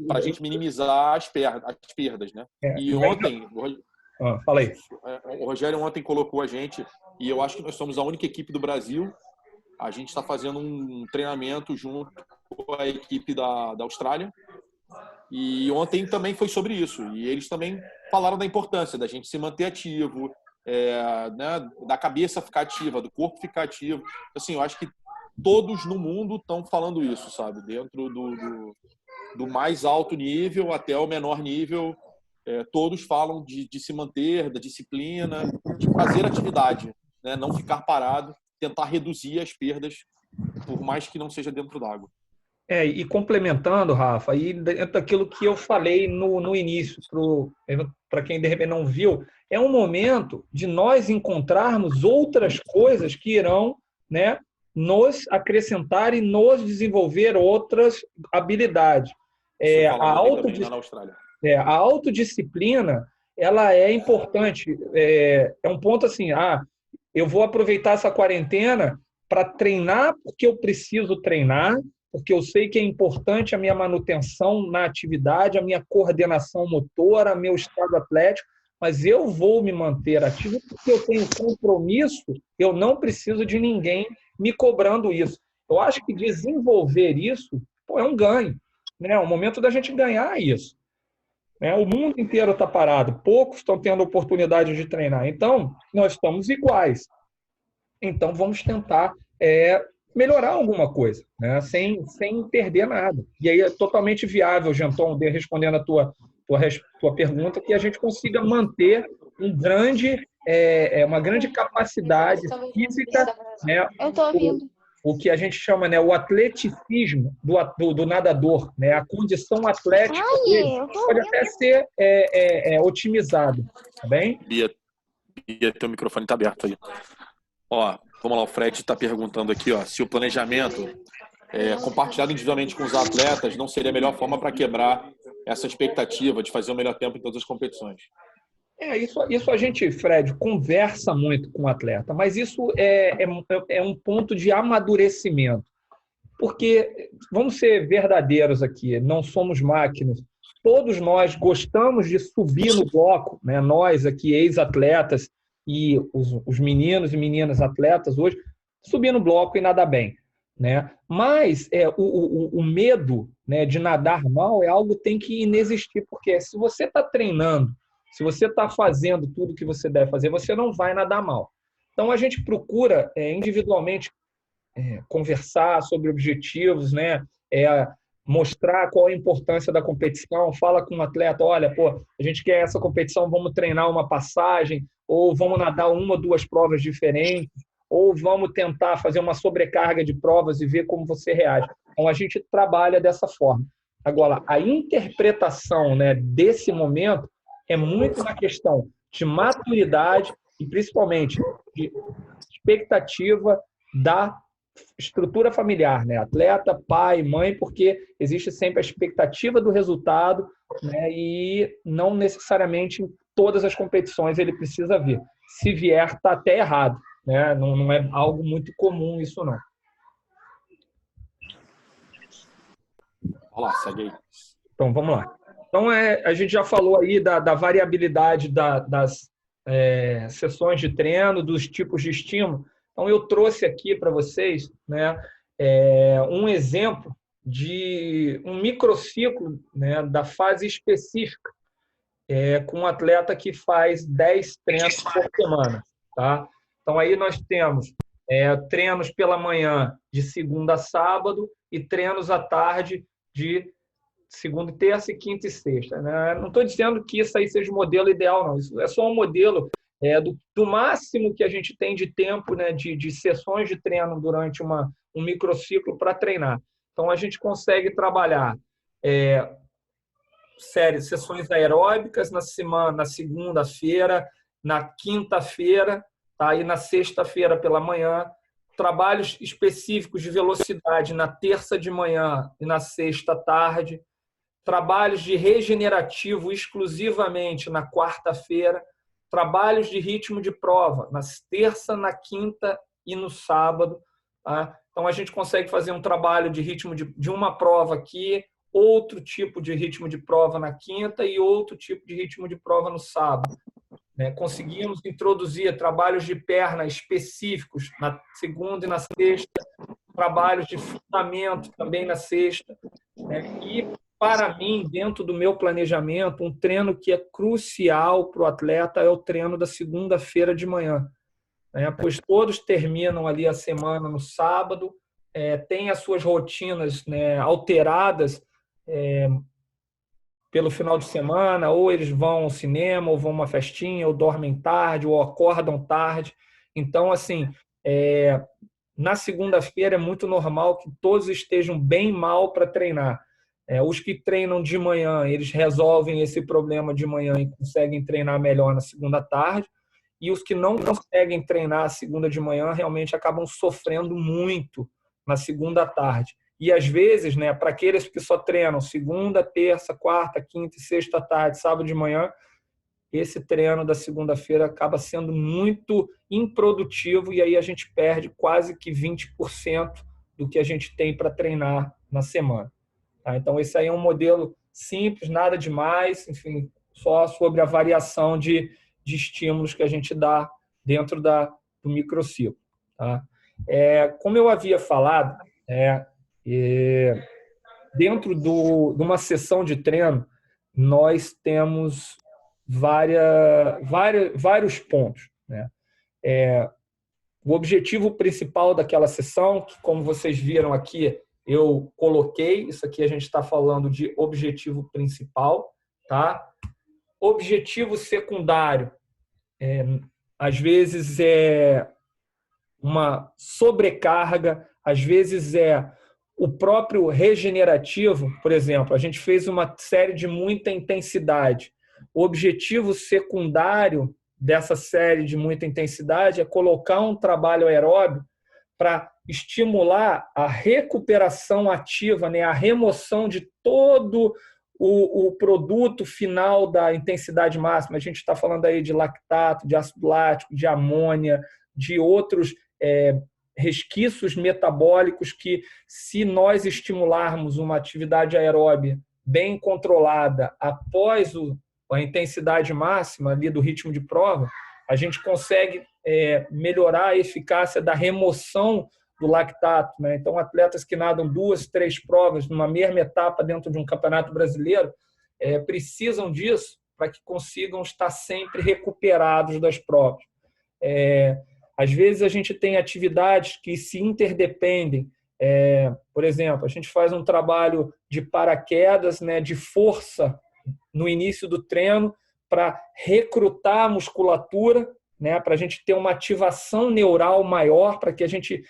Para a gente minimizar as perdas, né? E ontem... Falei. O Rogério ontem colocou a gente, e eu acho que nós somos a única equipe do Brasil. A gente está fazendo um treinamento junto com a equipe da Austrália. E ontem também foi sobre isso. E eles também falaram da importância da gente se manter ativo, né, da cabeça ficar ativa, do corpo ficar ativo. Assim, eu acho que todos no mundo estão falando isso, sabe? Dentro do mais alto nível até o menor nível, todos falam de se manter, da disciplina, de fazer atividade, né? Não ficar parado, tentar reduzir as perdas, por mais que não seja dentro d'água. E complementando, Rafa, aí dentro daquilo que eu falei no início, para quem de repente não viu, é um momento de nós encontrarmos outras coisas que irão, né, nos acrescentar e nos desenvolver outras habilidades. Você É, a, falando ali também lá na Austrália. a autodisciplina, ela é importante. É um ponto assim, eu vou aproveitar essa quarentena para treinar porque eu preciso treinar, porque eu sei que é importante a minha manutenção na atividade, a minha coordenação motora, meu estado atlético, mas eu vou me manter ativo porque eu tenho compromisso, eu não preciso de ninguém me cobrando isso. Eu acho que desenvolver isso, é um ganho, né? É o momento da gente ganhar isso. Né? O mundo inteiro está parado, poucos estão tendo oportunidade de treinar. Então, nós estamos iguais. Então, vamos tentar melhorar alguma coisa, né? sem perder nada. E aí é totalmente viável, Genton, respondendo a tua pergunta, que a gente consiga manter uma grande capacidade física, né? Eu estou ouvindo. O que a gente chama, né, o atleticismo do nadador, né? A condição atlética dele pode até ser otimizada, tá bem? Bia, teu microfone está aberto aí. Ó, vamos lá, o Fred está perguntando aqui, ó, se o planejamento compartilhado individualmente com os atletas não seria a melhor forma para quebrar essa expectativa de fazer o melhor tempo em todas as competições. Isso a gente, Fred, conversa muito com o atleta, mas isso é um ponto de amadurecimento. Porque, vamos ser verdadeiros aqui, não somos máquinas. Todos nós gostamos de subir no bloco, né? Nós aqui, ex-atletas, e os meninos e meninas atletas hoje, subir no bloco e nadar bem. Né? Mas o medo, né, de nadar mal é algo que tem que inexistir, porque se você está treinando, se você está fazendo tudo que você deve fazer, você não vai nadar mal. Então, a gente procura individualmente conversar sobre objetivos, né? Mostrar qual a importância da competição, fala com o atleta, olha, a gente quer essa competição, vamos treinar uma passagem, ou vamos nadar uma ou duas provas diferentes, ou vamos tentar fazer uma sobrecarga de provas e ver como você reage. Então, a gente trabalha dessa forma. Agora, a interpretação, né, desse momento é muito uma questão de maturidade e, principalmente, de expectativa da estrutura familiar, né? Atleta, pai, mãe, porque existe sempre a expectativa do resultado, né? E não necessariamente em todas as competições ele precisa vir. Se vier, está até errado, né? Não é algo muito comum isso, não. Olha lá, segue aí. Então, vamos lá. Então, a gente já falou aí da variabilidade das sessões de treino, dos tipos de estímulo. Então, eu trouxe aqui para vocês, né, um exemplo de um microciclo, né, da fase específica, com um atleta que faz 10 treinos por semana. Tá? Então, aí nós temos treinos pela manhã de segunda a sábado e treinos à tarde de segunda e terça, e quinta e sexta. Né? Não estou dizendo que isso aí seja o modelo ideal, não. Isso é só um modelo do máximo que a gente tem de tempo, né, de sessões de treino durante um microciclo para treinar. Então, a gente consegue trabalhar sessões aeróbicas na segunda-feira, na quinta-feira, tá? E na sexta-feira pela manhã, trabalhos específicos de velocidade na terça de manhã e na sexta tarde, trabalhos de regenerativo exclusivamente na quarta-feira, trabalhos de ritmo de prova na terça, na quinta e no sábado. Tá? Então, a gente consegue fazer um trabalho de ritmo de uma prova aqui, outro tipo de ritmo de prova na quinta e outro tipo de ritmo de prova no sábado. Né? Conseguimos introduzir trabalhos de perna específicos na segunda e na sexta, trabalhos de fundamento também na sexta. Né? E, para mim, dentro do meu planejamento, um treino que é crucial para o atleta é o treino da segunda-feira de manhã. Né? Pois todos terminam ali a semana no sábado, têm as suas rotinas, né, alteradas pelo final de semana, ou eles vão ao cinema, ou vão a uma festinha, ou dormem tarde, ou acordam tarde. Então, assim, na segunda-feira é muito normal que todos estejam bem mal para treinar. Os que treinam de manhã, eles resolvem esse problema de manhã e conseguem treinar melhor na segunda tarde. E os que não conseguem treinar a segunda de manhã realmente acabam sofrendo muito na segunda tarde. E às vezes, né, para aqueles que só treinam segunda, terça, quarta, quinta e sexta tarde, sábado de manhã, esse treino da segunda-feira acaba sendo muito improdutivo e aí a gente perde quase que 20% do que a gente tem para treinar na semana. Tá? Então, esse aí é um modelo simples, nada demais, enfim, só sobre a variação de estímulos que a gente dá dentro do microciclo. Tá? Como eu havia falado, dentro de uma sessão de treino, nós temos vários pontos. Né? O objetivo principal daquela sessão, que como vocês viram aqui, eu coloquei, isso aqui a gente está falando de objetivo principal. Tá? Objetivo secundário, às vezes é uma sobrecarga, às vezes é o próprio regenerativo. Por exemplo, a gente fez uma série de muita intensidade. O objetivo secundário dessa série de muita intensidade é colocar um trabalho aeróbio para estimular a recuperação ativa, né, a remoção de todo o produto final da intensidade máxima. A gente está falando aí de lactato, de ácido lático, de amônia, de outros resquícios metabólicos que, se nós estimularmos uma atividade aeróbia bem controlada após a intensidade máxima ali do ritmo de prova, a gente consegue melhorar a eficácia da remoção do lactato. Né? Então, atletas que nadam 2, 3 provas numa mesma etapa dentro de um campeonato brasileiro precisam disso para que consigam estar sempre recuperados das provas. Às vezes, a gente tem atividades que se interdependem. Por exemplo, a gente faz um trabalho de paraquedas, né, de força no início do treino para recrutar a musculatura, né, para a gente ter uma ativação neural maior, para que a gente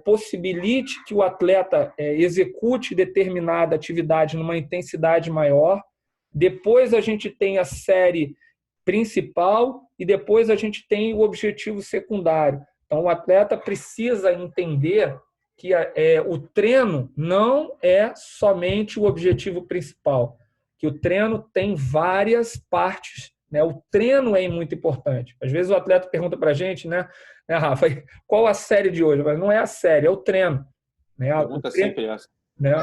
possibilite que o atleta execute determinada atividade numa intensidade maior. Depois a gente tem a série principal e depois a gente tem o objetivo secundário. Então, o atleta precisa entender que o treino não é somente o objetivo principal, que o treino tem várias partes. Né? O treino é muito importante. Às vezes o atleta pergunta para a gente, né, Rafa, qual a série de hoje? Mas não é a série, é o treino. Né? Pergunta sempre essa. Né?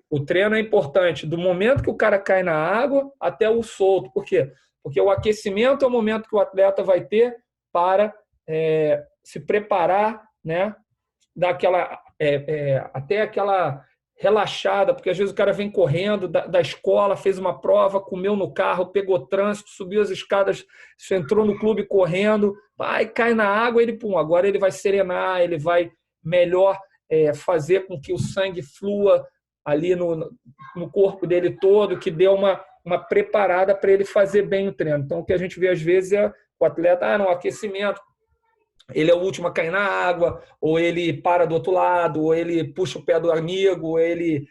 O treino é importante do momento que o cara cai na água até o solto. Por quê? Porque o aquecimento é o momento que o atleta vai ter para se preparar, né, até aquela relaxada, porque às vezes o cara vem correndo da escola, fez uma prova, comeu no carro, pegou trânsito, subiu as escadas, entrou no clube correndo, cai na água, agora ele vai serenar, ele vai melhor fazer com que o sangue flua ali no corpo dele todo, que dê uma preparada para ele fazer bem o treino. Então, o que a gente vê às vezes é o atleta, no aquecimento, ele é o último a cair na água, ou ele para do outro lado, ou ele puxa o pé do amigo, ou ele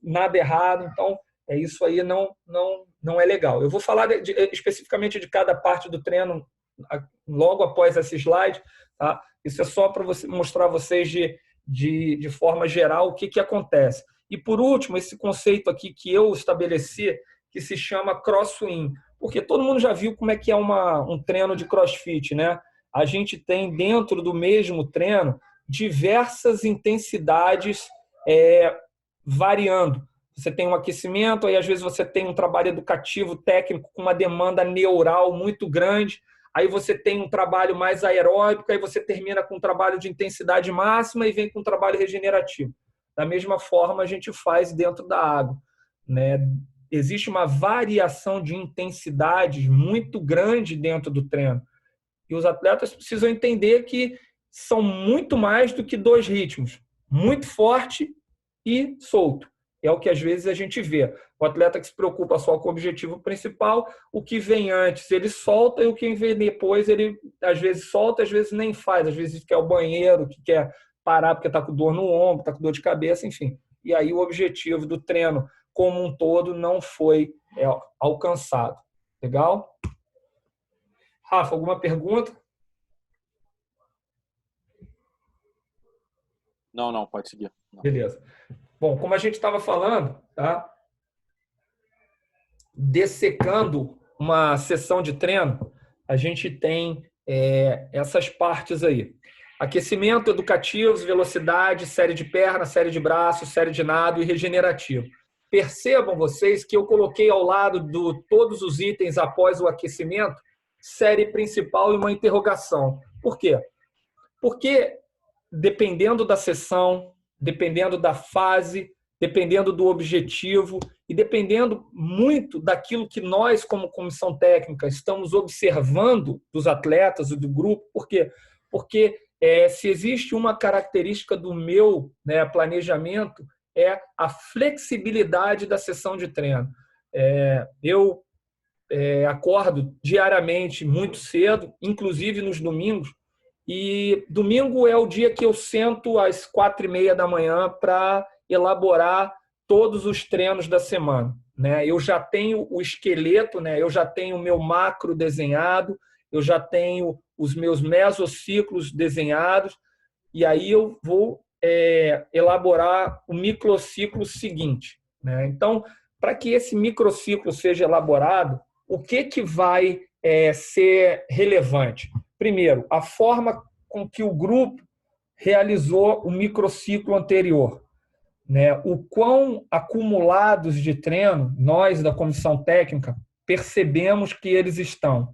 nada errado. Então, isso aí não é legal. Eu vou falar especificamente de cada parte do treino logo após esse slide. Tá? Isso é só para mostrar a vocês de forma geral o que acontece. E, por último, esse conceito aqui que eu estabeleci, que se chama cross-swing, porque todo mundo já viu como é que é um treino de crossfit, né? A gente tem dentro do mesmo treino diversas intensidades variando. Você tem um aquecimento, aí às vezes você tem um trabalho educativo técnico com uma demanda neural muito grande, aí você tem um trabalho mais aeróbico, aí você termina com um trabalho de intensidade máxima e vem com um trabalho regenerativo. Da mesma forma, a gente faz dentro da água. Né? Existe uma variação de intensidades muito grande dentro do treino. E os atletas precisam entender que são muito mais do que 2 ritmos, muito forte e solto. É o que às vezes a gente vê. O atleta que se preocupa só com o objetivo principal, o que vem antes ele solta e o que vem depois ele às vezes solta, às vezes nem faz, às vezes quer o banheiro, que quer parar porque está com dor no ombro, está com dor de cabeça, enfim. E aí o objetivo do treino como um todo não foi alcançado. Legal? Rafa, alguma pergunta? Não, pode seguir. Não. Beleza. Bom, como a gente estava falando, tá? Dessecando uma sessão de treino, a gente tem essas partes aí. Aquecimento, educativos, velocidade, série de perna, série de braço, série de nado e regenerativo. Percebam vocês que eu coloquei ao lado de todos os itens após o aquecimento, série principal e uma interrogação. Por quê? Porque dependendo da sessão, dependendo da fase, dependendo do objetivo e dependendo muito daquilo que nós, como comissão técnica, estamos observando dos atletas e do grupo. Por quê? Porque se existe uma característica do meu planejamento, é a flexibilidade da sessão de treino. Eu acordo diariamente muito cedo, inclusive nos domingos, e domingo é o dia que eu sento às 4h30 da manhã para elaborar todos os treinos da semana. Eu já tenho o esqueleto, eu já tenho o meu macro desenhado, eu já tenho os meus mesociclos desenhados, e aí eu vou elaborar o microciclo seguinte. Então, para que esse microciclo seja elaborado, o que vai ser relevante? Primeiro, a forma com que o grupo realizou o microciclo anterior. O quão acumulados de treino, nós da comissão técnica, percebemos que eles estão.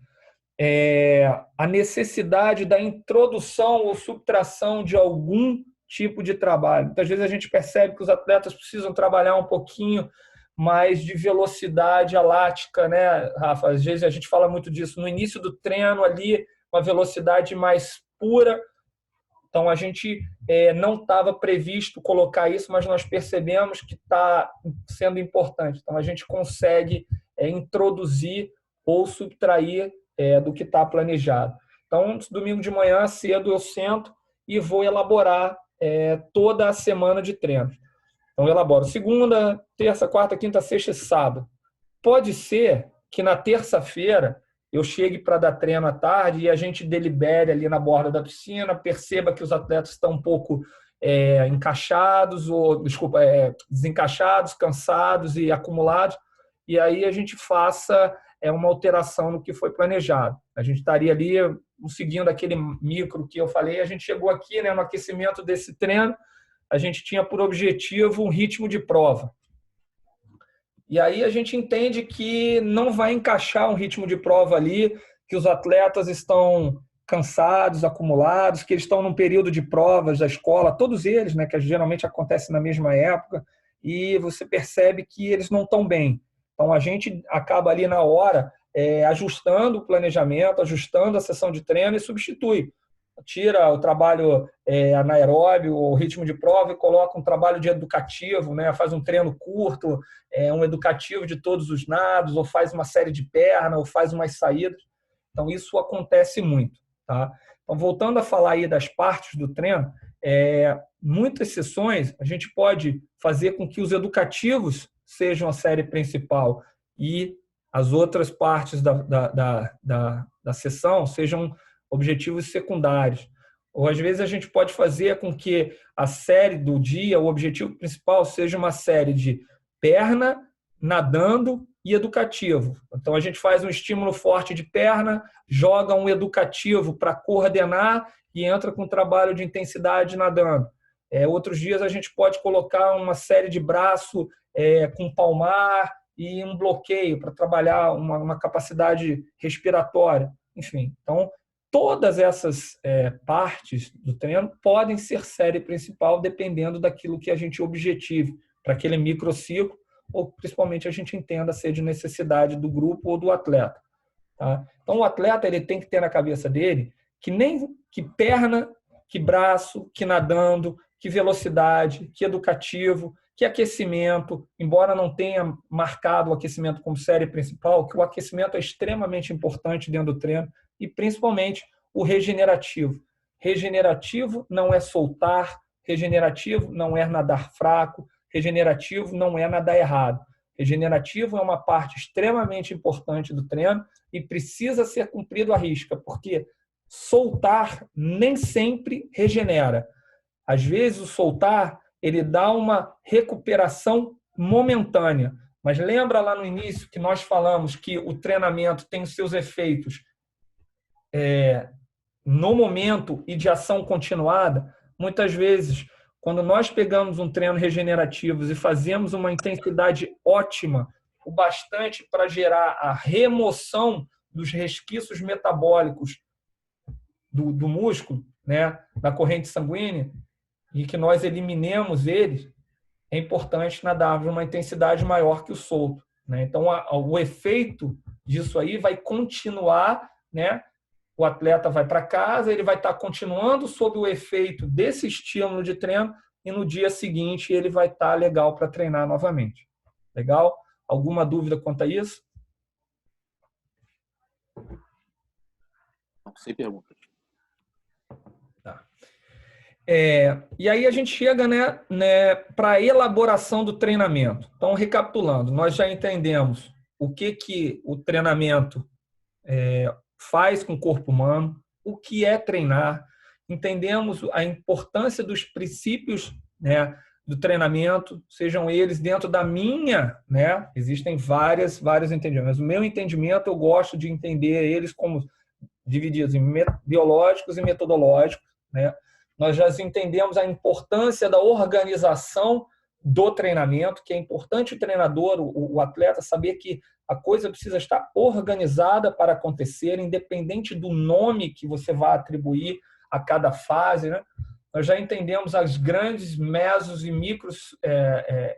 A necessidade da introdução ou subtração de algum tipo de trabalho. Muitas vezes a gente percebe que os atletas precisam trabalhar um pouquinho mais de velocidade alática, Rafa? Às vezes a gente fala muito disso. No início do treino ali, uma velocidade mais pura. Então, a gente não estava previsto colocar isso, mas nós percebemos que está sendo importante. Então, a gente consegue introduzir ou subtrair do que está planejado. Então, domingo de manhã, cedo, eu sento e vou elaborar toda a semana de treinos. Então, eu elaboro segunda, terça, quarta, quinta, sexta e sábado. Pode ser que na terça-feira eu chegue para dar treino à tarde e a gente delibere ali na borda da piscina, perceba que os atletas estão um pouco desencaixados, cansados e acumulados, e aí a gente faça uma alteração no que foi planejado. A gente estaria ali seguindo aquele micro que eu falei, a gente chegou aqui no aquecimento desse treino, a gente tinha por objetivo um ritmo de prova. E aí a gente entende que não vai encaixar um ritmo de prova ali, que os atletas estão cansados, acumulados, que eles estão num período de provas da escola, todos eles, que geralmente acontece na mesma época, e você percebe que eles não estão bem. Então a gente acaba ali na hora ajustando o planejamento, ajustando a sessão de treino e substitui. Tira o trabalho anaeróbio, o ritmo de prova e coloca um trabalho de educativo, faz um treino curto, um educativo de todos os nados, ou faz uma série de perna, ou faz umas saídas. Então, isso acontece muito. Tá? Então, voltando a falar aí das partes do treino, muitas sessões a gente pode fazer com que os educativos sejam a série principal e as outras partes da sessão sejam objetivos secundários. Ou, às vezes, a gente pode fazer com que a série do dia, o objetivo principal, seja uma série de perna, nadando e educativo. Então, a gente faz um estímulo forte de perna, joga um educativo para coordenar e entra com um trabalho de intensidade nadando. Outros dias, a gente pode colocar uma série de braço com palmar e um bloqueio para trabalhar uma capacidade respiratória. Enfim, então, todas essas partes do treino podem ser série principal, dependendo daquilo que a gente objetive para aquele microciclo, ou principalmente a gente entenda ser de necessidade do grupo ou do atleta. Tá? Então, o atleta ele tem que ter na cabeça dele que perna, que braço, que nadando, que velocidade, que educativo, que aquecimento, embora não tenha marcado o aquecimento como série principal, que o aquecimento é extremamente importante dentro do treino, e principalmente o regenerativo. Regenerativo não é soltar, regenerativo não é nadar fraco, regenerativo não é nadar errado. Regenerativo é uma parte extremamente importante do treino e precisa ser cumprido à risca, porque soltar nem sempre regenera. Às vezes, o soltar ele dá uma recuperação momentânea. Mas lembra lá no início que nós falamos que o treinamento tem os seus efeitos no momento e de ação continuada? Muitas vezes, quando nós pegamos um treino regenerativo e fazemos uma intensidade ótima, o bastante para gerar a remoção dos resquícios metabólicos do músculo, né, da corrente sanguínea, e que nós eliminemos eles, é importante nadar uma intensidade maior que o solto, né? Então, o efeito disso aí vai continuar, né? O atleta vai para casa, ele vai estar continuando sob o efeito desse estímulo de treino e no dia seguinte ele vai estar legal para treinar novamente. Legal? Alguma dúvida quanto a isso? Sem perguntas. Tá. E aí a gente chega, né, para a elaboração do treinamento. Então, recapitulando, nós já entendemos o que o treinamento faz com o corpo humano, o que é treinar, entendemos a importância dos princípios, né, do treinamento, sejam eles dentro da minha, né, existem vários entendimentos. O meu entendimento, eu gosto de entender eles como divididos em biológicos e metodológicos, né? Nós já entendemos a importância da organização do treinamento, que é importante o treinador, o atleta, saber que a coisa precisa estar organizada para acontecer, independente do nome que você vai atribuir a cada fase, né? Nós já entendemos as grandes mesos e micros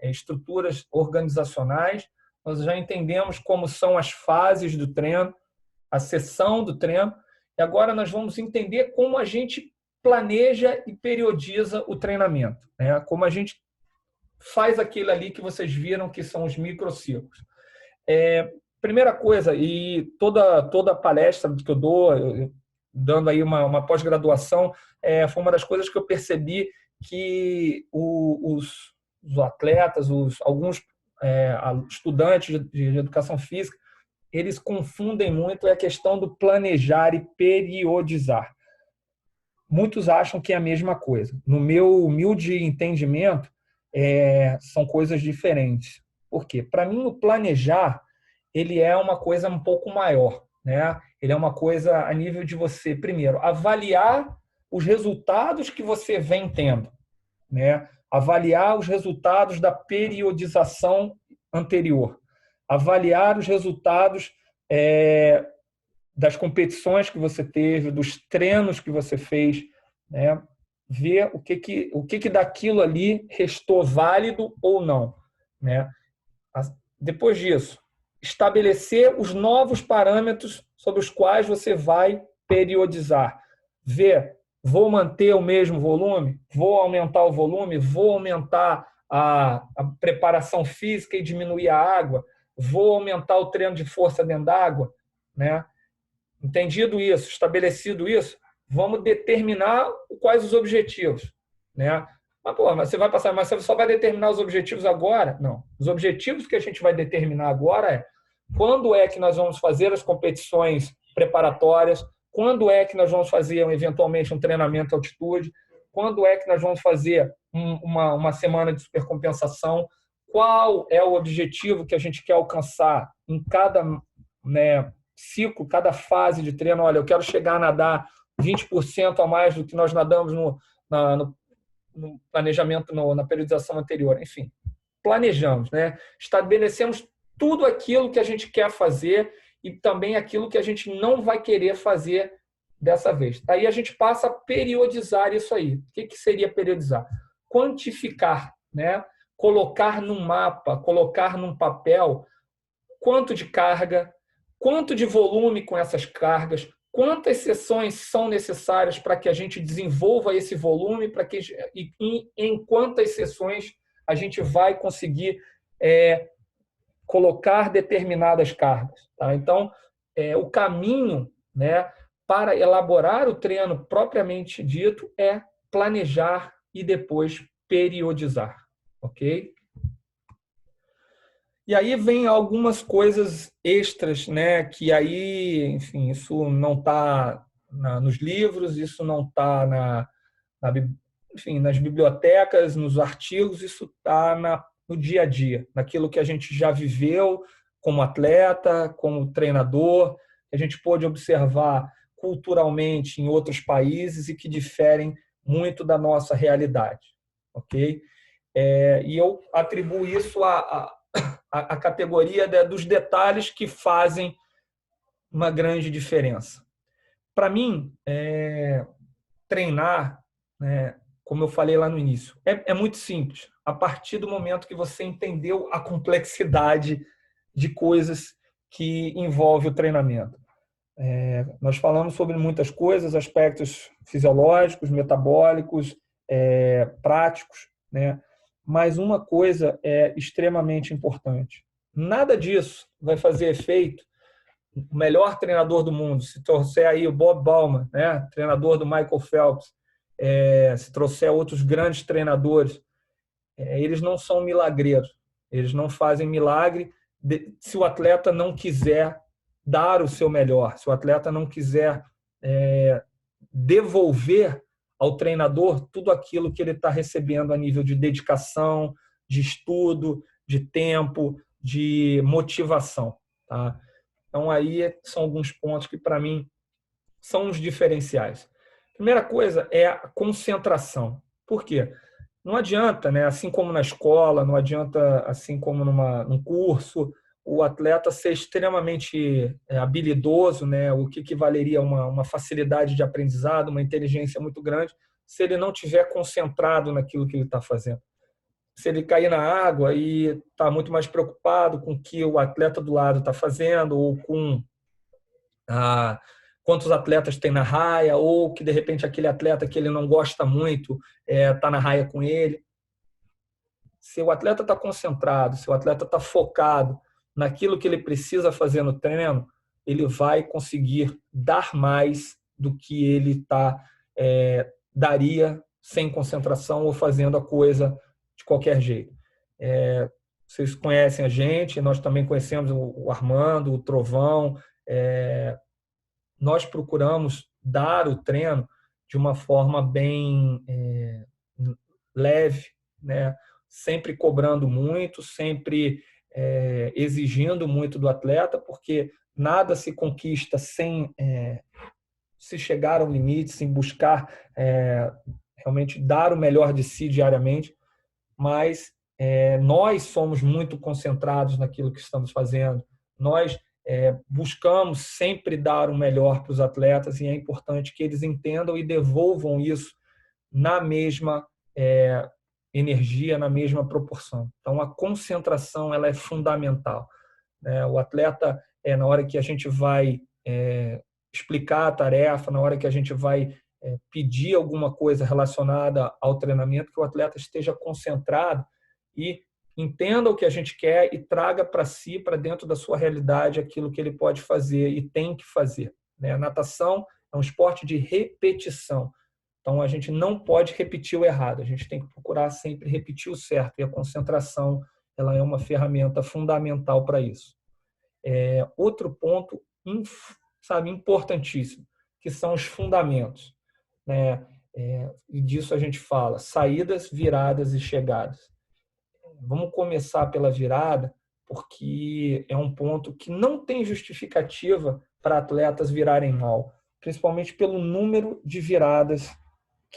estruturas organizacionais, nós já entendemos como são as fases do treino, a sessão do treino, e agora nós vamos entender como a gente planeja e periodiza o treinamento, né? Como a gente faz aquilo ali que vocês viram que são os microciclos. Primeira coisa, e toda palestra que eu dou, dando aí uma pós-graduação, foi uma das coisas que eu percebi que os atletas, alguns estudantes de educação física, eles confundem muito a questão do planejar e periodizar. Muitos acham que é a mesma coisa. No meu humilde entendimento, são coisas diferentes. Por quê? Para mim, o planejar ele é uma coisa um pouco maior, né? Ele é uma coisa a nível de você, primeiro, avaliar os resultados que você vem tendo, né? Avaliar os resultados da periodização anterior, avaliar os resultados das competições que você teve, dos treinos que você fez, né? Ver o que daquilo ali restou válido ou não, né? Depois disso, estabelecer os novos parâmetros sobre os quais você vai periodizar. Ver, vou manter o mesmo volume? Vou aumentar o volume? Vou aumentar a preparação física e diminuir a água? Vou aumentar o treino de força dentro d'água, né? Entendido isso, estabelecido isso, vamos determinar quais os objetivos, né? Mas você vai passar, mas você só vai determinar os objetivos agora? Não. Os objetivos que a gente vai determinar agora é quando é que nós vamos fazer as competições preparatórias, quando é que nós vamos fazer eventualmente um treinamento à altitude, quando é que nós vamos fazer uma semana de supercompensação, qual é o objetivo que a gente quer alcançar em cada, né, ciclo, cada fase de treino. Olha, eu quero chegar a nadar 20% a mais do que nós nadamos no planejamento, na periodização anterior. Enfim, planejamos, né? Estabelecemos tudo aquilo que a gente quer fazer e também aquilo que a gente não vai querer fazer dessa vez. Aí a gente passa a periodizar isso aí. O que seria periodizar? Quantificar, né? Colocar num mapa, colocar num papel quanto de carga, quanto de volume com essas cargas, quantas sessões são necessárias para que a gente desenvolva esse volume, e em quantas sessões a gente vai conseguir colocar determinadas cargas. Tá? Então, o caminho, né, para elaborar o treino propriamente dito é planejar e depois periodizar, ok? E aí vem algumas coisas extras, né? Que aí, enfim, isso não está nos livros, isso não está enfim, nas bibliotecas, nos artigos, isso está no dia a dia, naquilo que a gente já viveu como atleta, como treinador, que a gente pôde observar culturalmente em outros países e que diferem muito da nossa realidade, ok? E eu atribuo isso à categoria dos detalhes que fazem uma grande diferença. Para mim, treinar, né, como eu falei lá no início, é muito simples. A partir do momento que você entendeu a complexidade de coisas que envolve o treinamento. Nós falamos sobre muitas coisas, aspectos fisiológicos, metabólicos, práticos, né? Mas uma coisa é extremamente importante. Nada disso vai fazer efeito. O melhor treinador do mundo, se trouxer aí o Bob Bauman, né? Treinador do Michael Phelps, se trouxer outros grandes treinadores, eles não são milagreiros. Eles não fazem milagre se o atleta não quiser dar o seu melhor, se o atleta não quiser devolver ao treinador tudo aquilo que ele está recebendo a nível de dedicação, de estudo, de tempo, de motivação. Tá? Então, aí são alguns pontos que, para mim, são os diferenciais. Primeira coisa é a concentração. Por quê? Não adianta, né? Assim como na escola, não adianta, assim como num curso, o atleta ser extremamente habilidoso, né? O que valeria uma facilidade de aprendizado, uma inteligência muito grande, se ele não tiver concentrado naquilo que ele está fazendo. Se ele cair na água e está muito mais preocupado com o que o atleta do lado está fazendo, ou com quantos atletas tem na raia, ou que de repente aquele atleta que ele não gosta muito está na raia com ele. Se o atleta está concentrado, se o atleta está focado naquilo que ele precisa fazer no treino, ele vai conseguir dar mais do que ele daria sem concentração ou fazendo a coisa de qualquer jeito. Vocês conhecem a gente, nós também conhecemos o Armando, o Trovão. Nós procuramos dar o treino de uma forma bem leve, né? Sempre cobrando muito, sempre exigindo muito do atleta, porque nada se conquista sem se chegar ao limite, sem buscar realmente dar o melhor de si diariamente, mas nós somos muito concentrados naquilo que estamos fazendo, nós buscamos sempre dar o melhor para os atletas e é importante que eles entendam e devolvam isso na mesma energia, na mesma proporção. Então, a concentração ela é fundamental. O atleta, na hora que a gente vai explicar a tarefa, na hora que a gente vai pedir alguma coisa relacionada ao treinamento, que o atleta esteja concentrado e entenda o que a gente quer e traga para si, para dentro da sua realidade, aquilo que ele pode fazer e tem que fazer. A natação é um esporte de repetição. Então, a gente não pode repetir o errado, a gente tem que procurar sempre repetir o certo, e a concentração ela é uma ferramenta fundamental para isso. Outro ponto importantíssimo, que são os fundamentos. E disso a gente fala, saídas, viradas e chegadas. Vamos começar pela virada, porque é um ponto que não tem justificativa para atletas virarem mal, principalmente pelo número de viradas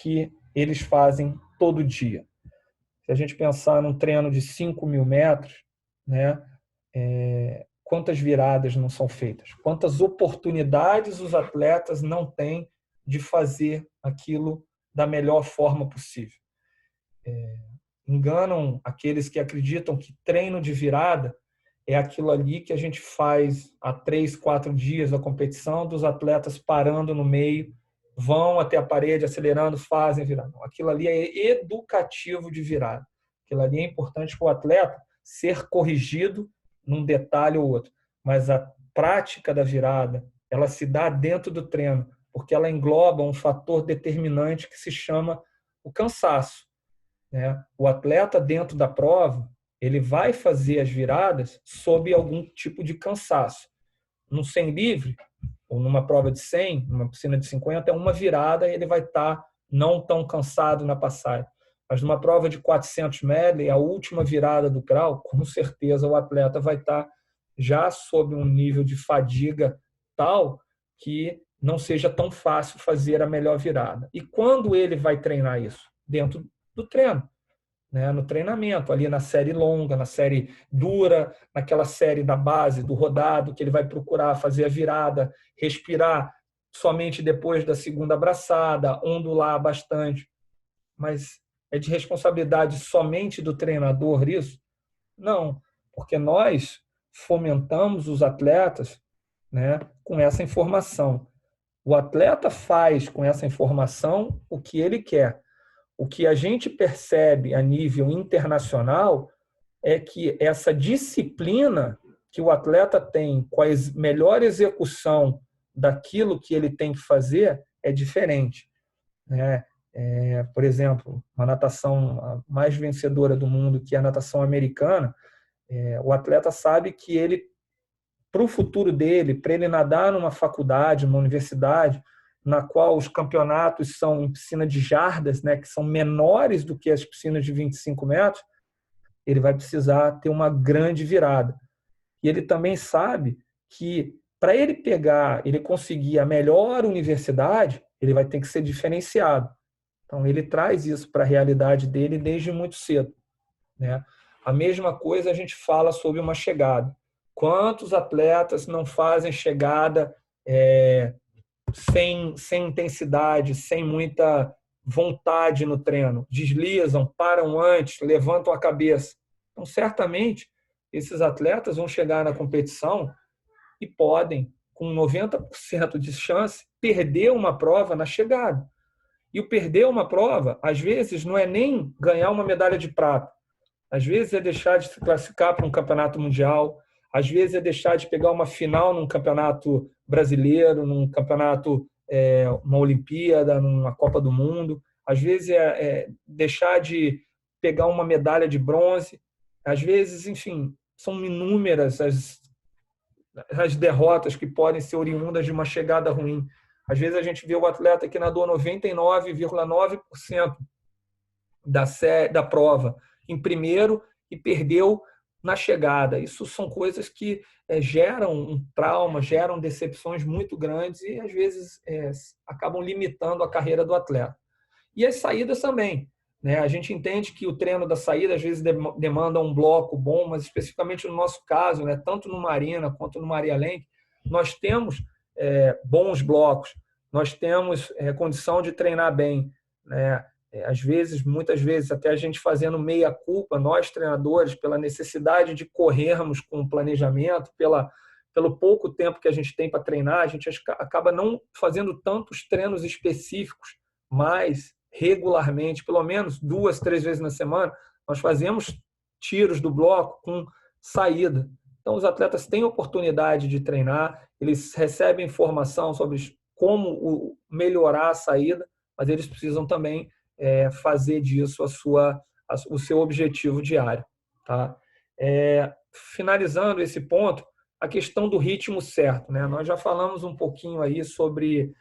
que eles fazem todo dia. Se a gente pensar num treino de 5.000 metros, né, quantas viradas não são feitas? Quantas oportunidades os atletas não têm de fazer aquilo da melhor forma possível? Enganam aqueles que acreditam que treino de virada é aquilo ali que a gente faz há 3, 4 dias da competição, dos atletas parando no meio, vão até a parede, acelerando, fazem virada. Aquilo ali é educativo de virada. Aquilo ali é importante para o atleta ser corrigido num detalhe ou outro. Mas a prática da virada, ela se dá dentro do treino. porque ela engloba um fator determinante que se chama o cansaço, né? O atleta dentro da prova, ele vai fazer as viradas sob algum tipo de cansaço. No 100 livre, ou numa prova de 100, numa piscina de 50, é uma virada, ele vai estar não tão cansado na passagem. Mas numa prova de 400 medley, a última virada do crawl, com certeza o atleta vai estar já sob um nível de fadiga tal que não seja tão fácil fazer a melhor virada. E quando ele vai treinar isso? Dentro do treino, né? No treinamento, ali na série longa, na série dura, naquela série da base, do rodado, que ele vai procurar fazer a virada, respirar somente depois da segunda abraçada, ondular bastante. Mas é de responsabilidade somente do treinador isso? Não, porque nós fomentamos os atletas, né, com essa informação. O atleta faz com essa informação o que ele quer. O que a gente percebe a nível internacional é que essa disciplina que o atleta tem com a melhor execução daquilo que ele tem que fazer é diferente, né? Por exemplo, uma natação mais vencedora do mundo, que é a natação americana, o atleta sabe que ele, para o futuro dele, para ele nadar numa faculdade, numa universidade, na qual os campeonatos são em piscina de jardas, né, que são menores do que as piscinas de 25 metros, ele vai precisar ter uma grande virada. E ele também sabe que, para ele conseguir a melhor universidade, ele vai ter que ser diferenciado. Então, ele traz isso para a realidade dele desde muito cedo, né? A mesma coisa a gente fala sobre uma chegada. Quantos atletas não fazem chegada sem intensidade, sem muita vontade no treino? Deslizam, param antes, levantam a cabeça. Então, certamente, esses atletas vão chegar na competição e podem, com 90% de chance, perder uma prova na chegada. E o perder uma prova, às vezes, não é nem ganhar uma medalha de prata. Às vezes é deixar de se classificar para um campeonato mundial. Às vezes é deixar de pegar uma final num campeonato brasileiro, num campeonato, uma Olimpíada, numa Copa do Mundo. Às vezes é deixar de pegar uma medalha de bronze. Às vezes, enfim, são inúmeras as derrotas que podem ser oriundas de uma chegada ruim. Às vezes a gente vê o atleta que nadou 99,9% da prova em primeiro e perdeu na chegada. Isso são coisas que geram um trauma, geram decepções muito grandes e, às vezes, acabam limitando a carreira do atleta. E as saídas também, né? A gente entende que o treino da saída, às vezes, demanda um bloco bom, mas, especificamente no nosso caso, né, tanto no Marina quanto no Maria Lenk, nós temos bons blocos, nós temos condição de treinar bem, né? Às vezes, muitas vezes, até a gente fazendo meia-culpa, nós treinadores, pela necessidade de corrermos com o planejamento, pelo pouco tempo que a gente tem para treinar, a gente acaba não fazendo tantos treinos específicos, mas regularmente, pelo menos 2, 3 vezes na semana, nós fazemos tiros do bloco com saída. Então, os atletas têm oportunidade de treinar, eles recebem informação sobre como melhorar a saída, mas eles precisam também fazer disso o seu objetivo diário, tá? Finalizando esse ponto, a questão do ritmo certo, né? Nós já falamos um pouquinho aí sobre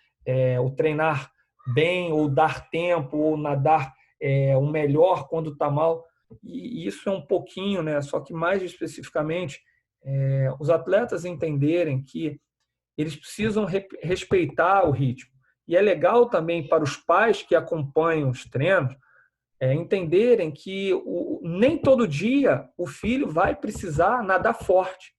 o treinar bem, ou dar tempo, ou nadar o melhor quando está mal, e isso é um pouquinho, né? Só que mais especificamente, os atletas entenderem que eles precisam respeitar o ritmo. E é legal também para os pais que acompanham os treinos entenderem que nem todo dia o filho vai precisar nadar forte.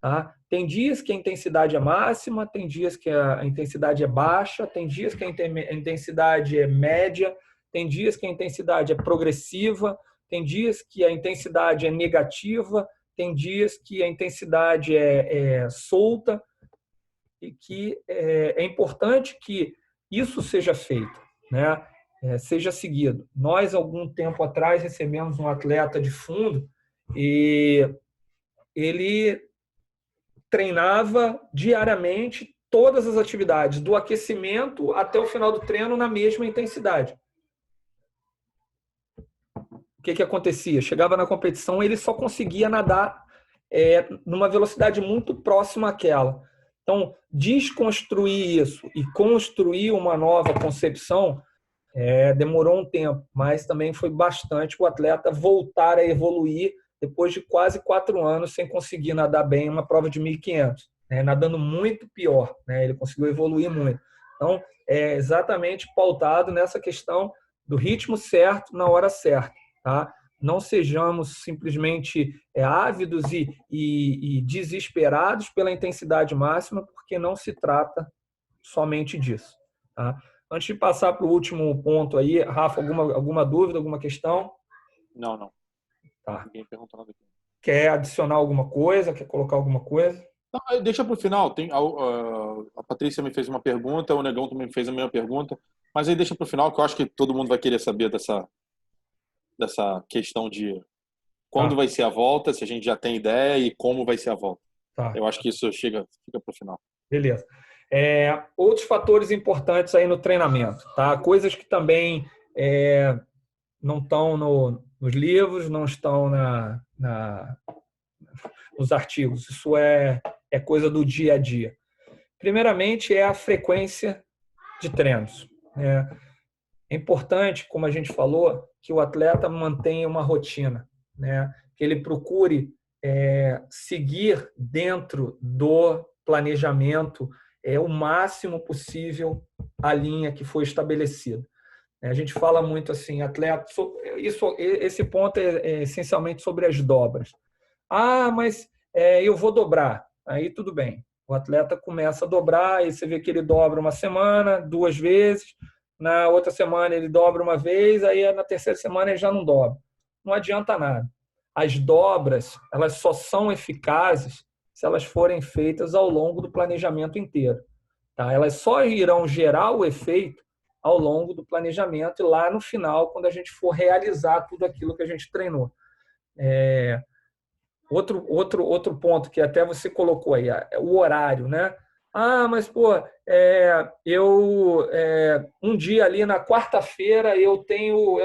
Tá? Tem dias que a intensidade é máxima, tem dias que a intensidade é baixa, tem dias que a intensidade é média, tem dias que a intensidade é progressiva, tem dias que a intensidade é negativa, tem dias que a intensidade é solta, e que é importante que isso seja feito, né? Seja seguido. Nós, algum tempo atrás, recebemos um atleta de fundo e ele treinava diariamente, todas as atividades, do aquecimento até o final do treino, na mesma intensidade. O que acontecia? Chegava na competição, ele só conseguia nadar numa velocidade muito próxima àquela. Então, desconstruir isso e construir uma nova concepção demorou um tempo, mas também foi bastante o atleta voltar a evoluir depois de quase 4 anos sem conseguir nadar bem uma prova de 1.500, nadando muito pior, ele conseguiu evoluir muito. Então, é exatamente pautado nessa questão do ritmo certo na hora certa, tá? Não sejamos simplesmente ávidos e desesperados pela intensidade máxima, porque não se trata somente disso, tá? Antes de passar para o último ponto aí, Rafa, alguma dúvida, alguma questão? Não. Tá. Ninguém perguntou nada aqui. Quer adicionar alguma coisa? Quer colocar alguma coisa? Não, deixa para o final. A Patrícia me fez uma pergunta, o Negão também fez a mesma pergunta, mas aí deixa para o final, que eu acho que todo mundo vai querer saber dessa questão de quando vai ser a volta, se a gente já tem ideia e como vai ser a volta. Tá. Eu acho que isso fica para o final. Beleza. Outros fatores importantes aí no treinamento, tá? Coisas que também não estão nos livros, não estão nos artigos. Isso é coisa do dia a dia. Primeiramente, é a frequência de treinos. É importante, como a gente falou, que o atleta mantenha uma rotina, que ele procure seguir dentro do planejamento o máximo possível a linha que foi estabelecida. A gente fala muito assim, atleta, esse ponto é essencialmente sobre as dobras. Mas eu vou dobrar. Aí tudo bem. O atleta começa a dobrar, aí você vê que ele dobra uma semana, 2 vezes, na outra semana ele dobra uma vez, aí na terceira semana ele já não dobra. Não adianta nada. As dobras, elas só são eficazes se elas forem feitas ao longo do planejamento inteiro. Tá? Elas só irão gerar o efeito ao longo do planejamento e lá no final, quando a gente for realizar tudo aquilo que a gente treinou. Outro ponto que até você colocou aí, o horário, né? Mas um dia ali na quarta-feira eu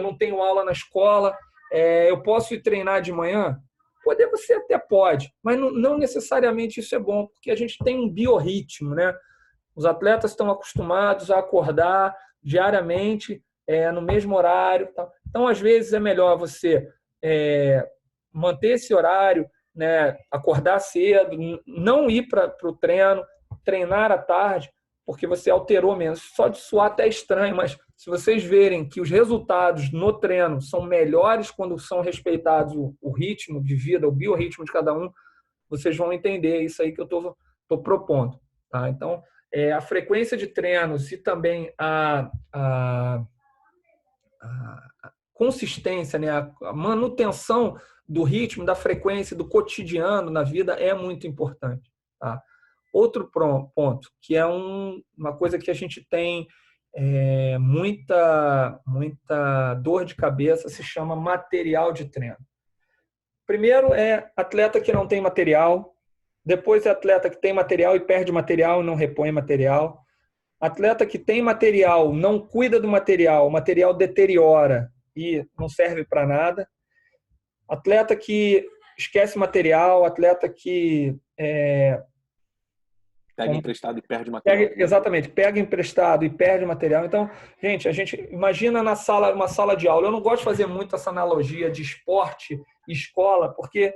não tenho aula na escola, eu posso ir treinar de manhã? Poder você até pode, mas não necessariamente isso é bom, porque a gente tem um biorritmo, né? Os atletas estão acostumados a acordar diariamente no mesmo horário. Então, às vezes, é melhor você manter esse horário, acordar cedo, não ir para o treino, treinar à tarde, porque você alterou menos. Só de suar até estranho, mas se vocês verem que os resultados no treino são melhores quando são respeitados o ritmo de vida, o biorritmo de cada um, vocês vão entender isso aí que eu estou propondo. Tá? Então, a frequência de treinos e também a consistência, a manutenção do ritmo, da frequência, do cotidiano na vida é muito importante. Tá? Outro ponto, que é uma coisa que a gente tem muita dor de cabeça, se chama material de treino. Primeiro é atleta que não tem material, depois é atleta que tem material e perde material e não repõe material. Atleta que tem material, não cuida do material, o material deteriora e não serve para nada. Atleta que esquece material, atleta que pega emprestado e perde material. Exatamente, pega emprestado e perde material. Então, a gente imagina uma sala de aula. Eu não gosto de fazer muito essa analogia de esporte e escola, porque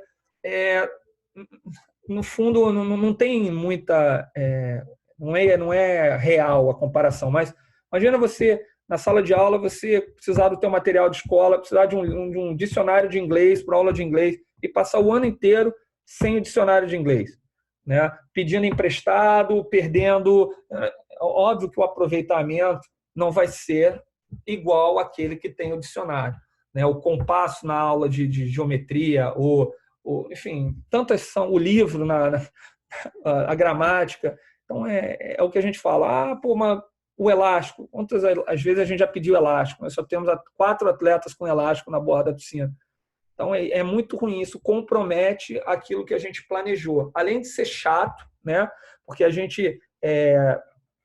no fundo não tem muita... não é real a comparação, mas imagina você, na sala de aula, você precisar do teu material de escola, precisar de um dicionário de inglês para aula de inglês e passar o ano inteiro sem o dicionário de inglês. Pedindo emprestado, perdendo. Óbvio que o aproveitamento não vai ser igual àquele que tem o dicionário. O compasso na aula de geometria, enfim, tantas são, o livro, a gramática. Então, é o que a gente fala. O elástico. Quantas às vezes a gente já pediu elástico? Nós só temos 4 atletas com elástico na borda da piscina. Então, é muito ruim. Isso compromete aquilo que a gente planejou. Além de ser chato, porque a gente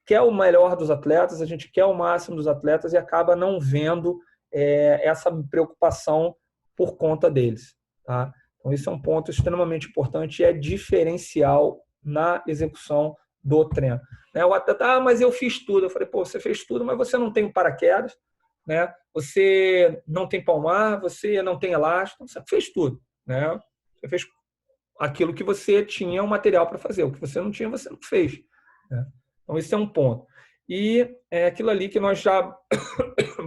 quer o melhor dos atletas, a gente quer o máximo dos atletas e acaba não vendo essa preocupação por conta deles. Tá? Então, isso é um ponto extremamente importante e é diferencial na execução do treino. O atleta, mas eu fiz tudo. Eu falei, pô, você fez tudo, mas você não tem um paraquedas, né? Você não tem palmar, você não tem elástico, você fez tudo. Né? Você fez aquilo que você tinha o material para fazer. O que você não tinha, você não fez. Né? Então, esse é um ponto. E é aquilo ali que nós já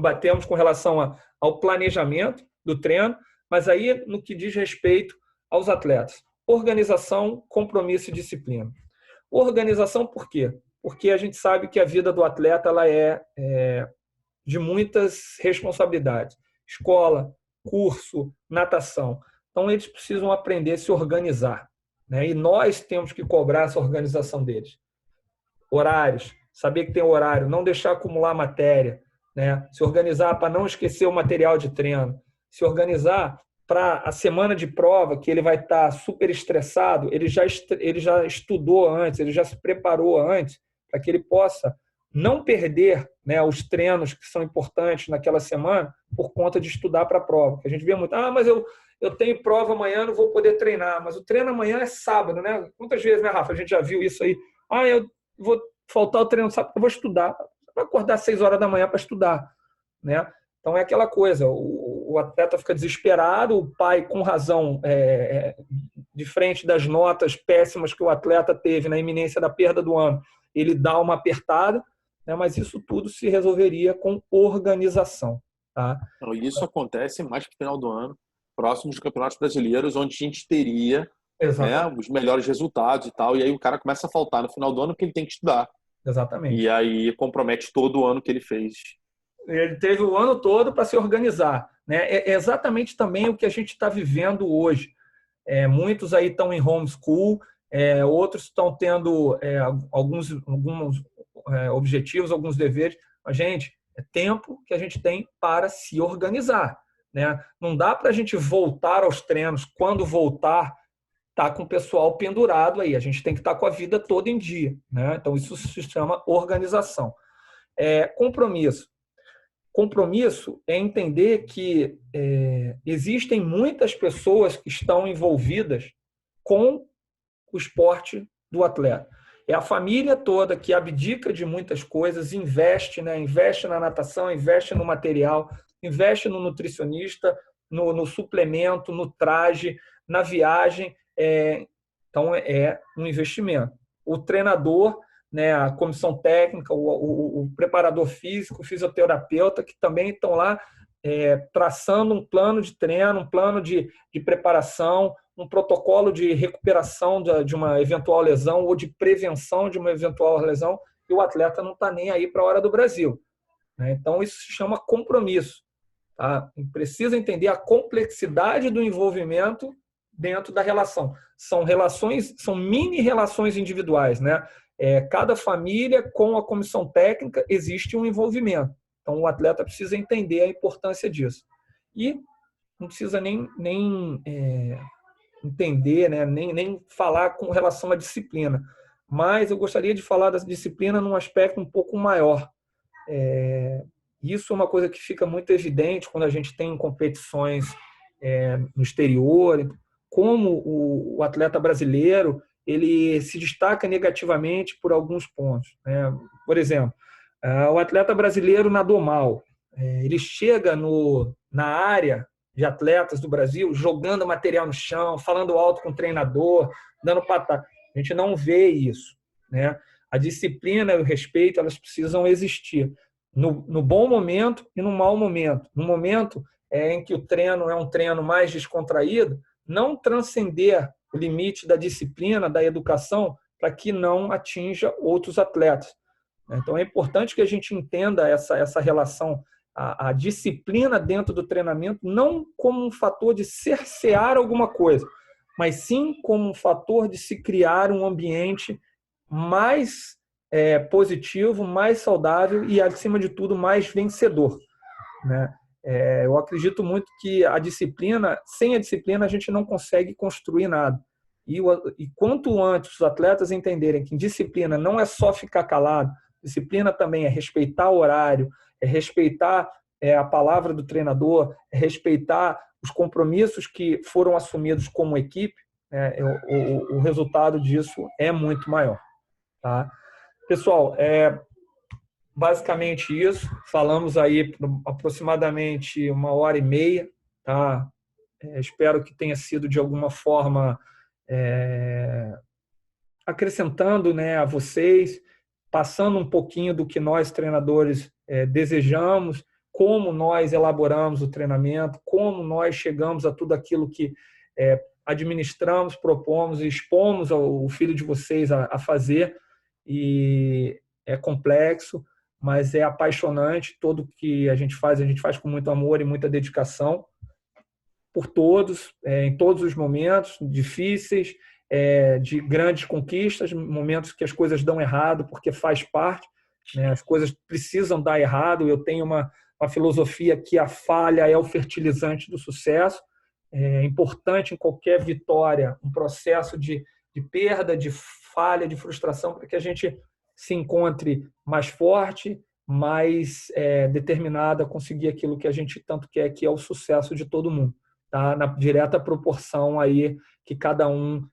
batemos com relação ao planejamento do treino, mas aí no que diz respeito aos atletas. Organização, compromisso e disciplina. Organização por quê? Porque a gente sabe que a vida do atleta ela é de muitas responsabilidades. Escola, curso, natação. Então, eles precisam aprender a se organizar. Né? E nós temos que cobrar essa organização deles. Horários, saber que tem horário, não deixar acumular matéria, né? Se organizar para não esquecer o material de treino, se organizar para a semana de prova, que ele vai estar super estressado, ele já estudou antes, ele já se preparou antes, para que ele possa não perder, né, os treinos que são importantes naquela semana por conta de estudar para a prova. A gente vê muito, mas eu tenho prova amanhã, não vou poder treinar, mas o treino amanhã é sábado, né? Quantas vezes, né, Rafa? A gente já viu isso aí. Eu vou faltar o treino sábado, eu vou estudar. Vai acordar às 6 horas da manhã para estudar, né? Então é aquela coisa, o atleta fica desesperado, o pai, com razão, de frente das notas péssimas que o atleta teve na iminência da perda do ano, ele dá uma apertada, né? Mas isso tudo se resolveria com organização. Tá? Isso acontece mais que no final do ano, próximo dos campeonatos brasileiros, onde a gente teria, né, os melhores resultados e tal, e aí o cara começa a faltar no final do ano porque ele tem que estudar. Exatamente. E aí compromete todo o ano que ele fez. Ele teve o ano todo para se organizar. Né? É exatamente também o que a gente está vivendo hoje. Muitos aí estão em homeschool, outros estão tendo alguns objetivos, alguns deveres. Mas, gente, é tempo que a gente tem para se organizar. Né? Não dá para a gente voltar aos treinos. Quando voltar, tá com o pessoal pendurado aí. A gente tem que estar com a vida toda em dia. Né? Então, isso se chama organização. Compromisso. Compromisso é entender que existem muitas pessoas que estão envolvidas com o esporte do atleta. É a família toda que abdica de muitas coisas, investe, né? Investe na natação, investe no material, investe no nutricionista, no suplemento, no traje, na viagem. Então, é um investimento. O treinador, né, a comissão técnica, o preparador físico, o fisioterapeuta, que também estão lá traçando um plano de treino, um plano de preparação, um protocolo de recuperação de uma eventual lesão ou de prevenção de uma eventual lesão, e o atleta não está nem aí para a hora do Brasil. Né? Então, isso se chama compromisso. Tá? Precisa entender a complexidade do envolvimento dentro da relação. São relações, são mini relações individuais, né? Cada família com a comissão técnica existe um envolvimento. Então o atleta precisa entender a importância disso. E não precisa nem entender, né? nem falar com relação à disciplina. Mas eu gostaria de falar da disciplina num aspecto um pouco maior. Isso é uma coisa que fica muito evidente quando a gente tem competições no exterior, como o atleta brasileiro ele se destaca negativamente por alguns pontos. Né? Por exemplo, o atleta brasileiro nadou mal. Ele chega na área de atletas do Brasil jogando material no chão, falando alto com o treinador, dando patada. A gente não vê isso. Né? A disciplina e o respeito elas precisam existir no bom momento e no mau momento. No momento em que o treino é um treino mais descontraído, não transcender o limite da disciplina, da educação, para que não atinja outros atletas. Então, é importante que a gente entenda essa relação, a disciplina dentro do treinamento, não como um fator de cercear alguma coisa, mas sim como um fator de se criar um ambiente mais positivo, mais saudável e, acima de tudo, mais vencedor. Né? Eu acredito muito que a disciplina, sem a disciplina, a gente não consegue construir nada. E quanto antes os atletas entenderem que disciplina não é só ficar calado, disciplina também é respeitar o horário, é respeitar a palavra do treinador, é respeitar os compromissos que foram assumidos como equipe, o resultado disso é muito maior. Tá? Pessoal, basicamente isso. Falamos aí por aproximadamente 1h30. Tá? Espero que tenha sido de alguma forma acrescentando, né, a vocês, passando um pouquinho do que nós treinadores desejamos, como nós elaboramos o treinamento, como nós chegamos a tudo aquilo que administramos, propomos e expomos ao filho de vocês a fazer. E é complexo, mas é apaixonante. Tudo que a gente faz com muito amor e muita dedicação por todos, em todos os momentos difíceis, de grandes conquistas, momentos que as coisas dão errado, porque faz parte, né? As coisas precisam dar errado. Eu tenho uma filosofia que a falha é o fertilizante do sucesso. É importante em qualquer vitória um processo de perda, de falha, de frustração, para que a gente se encontre mais forte, mais determinado a conseguir aquilo que a gente tanto quer, que é o sucesso de todo mundo. Tá? Na direta proporção aí que cada um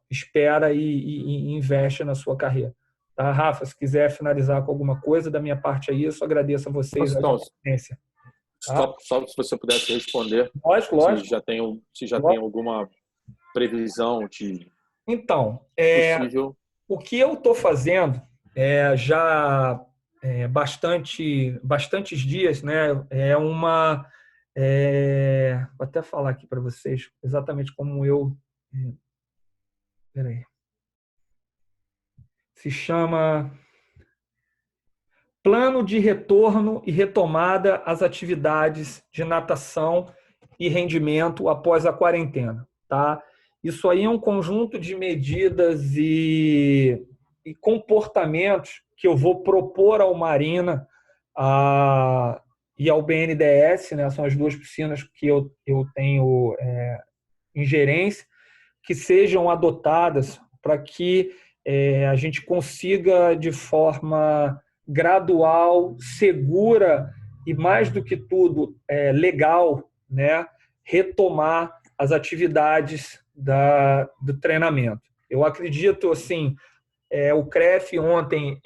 espera e investe na sua carreira. Tá, Rafa, se quiser finalizar com alguma coisa da minha parte aí, eu só agradeço a vocês Então, a paciência. Tá? Só se você pudesse responder, lógico. Se já tem alguma previsão de então, possível. O que eu estou fazendo já bastantes dias, né? Vou até falar aqui para vocês exatamente como eu. Peraí. Se chama Plano de Retorno e Retomada às Atividades de Natação e Rendimento após a quarentena. Tá? Isso aí é um conjunto de medidas e comportamentos que eu vou propor ao Marina e ao BNDES, né? São as duas piscinas que eu tenho ingerência, que sejam adotadas para que a gente consiga, de forma gradual, segura e, mais do que tudo, legal, né, retomar as atividades do treinamento. Eu acredito, assim, o CREF ontem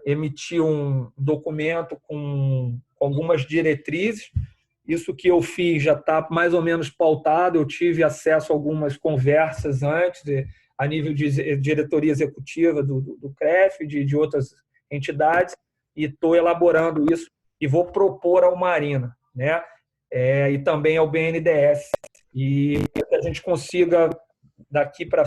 emitiu um documento com algumas diretrizes. Isso que eu fiz já está mais ou menos pautado. Eu tive acesso a algumas conversas antes, a nível de diretoria executiva do CREF, de outras entidades, e estou elaborando isso e vou propor ao Marina, né? E também ao BNDES. E que a gente consiga, daqui para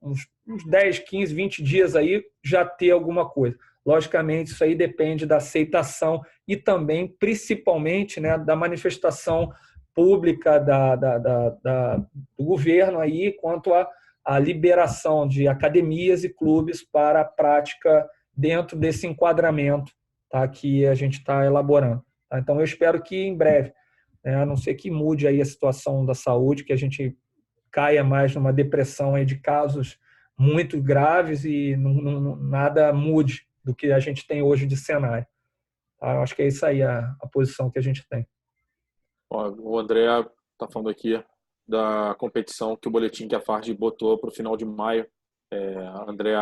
uns 10, 15, 20 dias aí, já ter alguma coisa. Logicamente, isso aí depende da aceitação e também, principalmente, né, da manifestação pública do governo aí quanto à liberação de academias e clubes para a prática dentro desse enquadramento, tá, que a gente está elaborando. Tá? Então, eu espero que em breve, a não ser que mude aí a situação da saúde, que a gente caia mais numa depressão aí de casos muito graves e nada mude do que a gente tem hoje de cenário. Tá? Eu acho que é isso aí a posição que a gente tem. O André está falando aqui da competição que o boletim que a FARJ botou para o final de maio. André,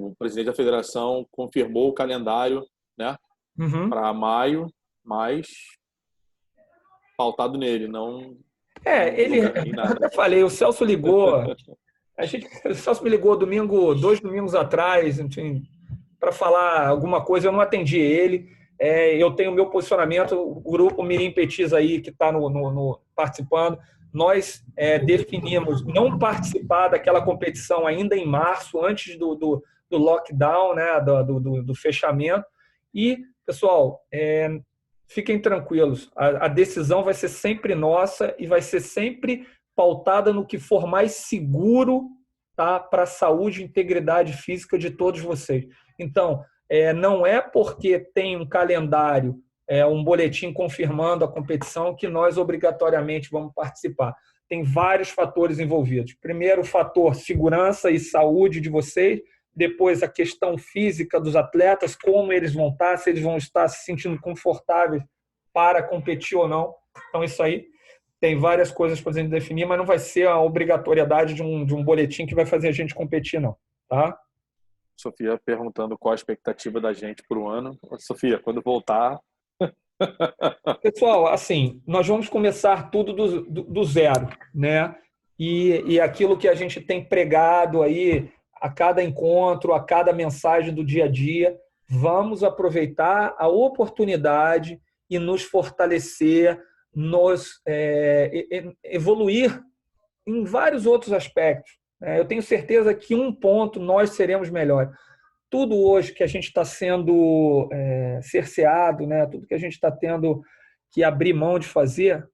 o presidente da federação, confirmou o calendário, né, para maio, mas pautado nele, não. Eu até falei, o Celso ligou. O Celso me ligou 2 domingos atrás, para falar alguma coisa. Eu não atendi ele. Eu tenho o meu posicionamento. O grupo Mirim Petis aí, que está participando, nós definimos não participar daquela competição ainda em março, antes do lockdown, né, do fechamento. E, pessoal, fiquem tranquilos. A decisão vai ser sempre nossa e vai ser sempre pautada no que for mais seguro, tá, para a saúde e integridade física de todos vocês. Então, não é porque tem um calendário, um boletim confirmando a competição, que nós obrigatoriamente vamos participar. tem vários fatores envolvidos. Primeiro, o fator segurança e saúde de vocês, depois a questão física dos atletas, como eles vão estar, se eles vão estar se sentindo confortáveis para competir ou não. Então, isso aí tem várias coisas para a gente definir, mas não vai ser a obrigatoriedade de um boletim que vai fazer a gente competir, não. Tá? Sofia perguntando qual a expectativa da gente para o ano. Sofia, quando voltar... Pessoal, assim, nós vamos começar tudo do zero, né? E aquilo que a gente tem pregado aí a cada encontro, a cada mensagem do dia a dia, vamos aproveitar a oportunidade e nos fortalecer, nos evoluir em vários outros aspectos. Eu tenho certeza que um ponto nós seremos melhores. Tudo hoje que a gente está sendo cerceado, né? Tudo que a gente está tendo que abrir mão de fazer,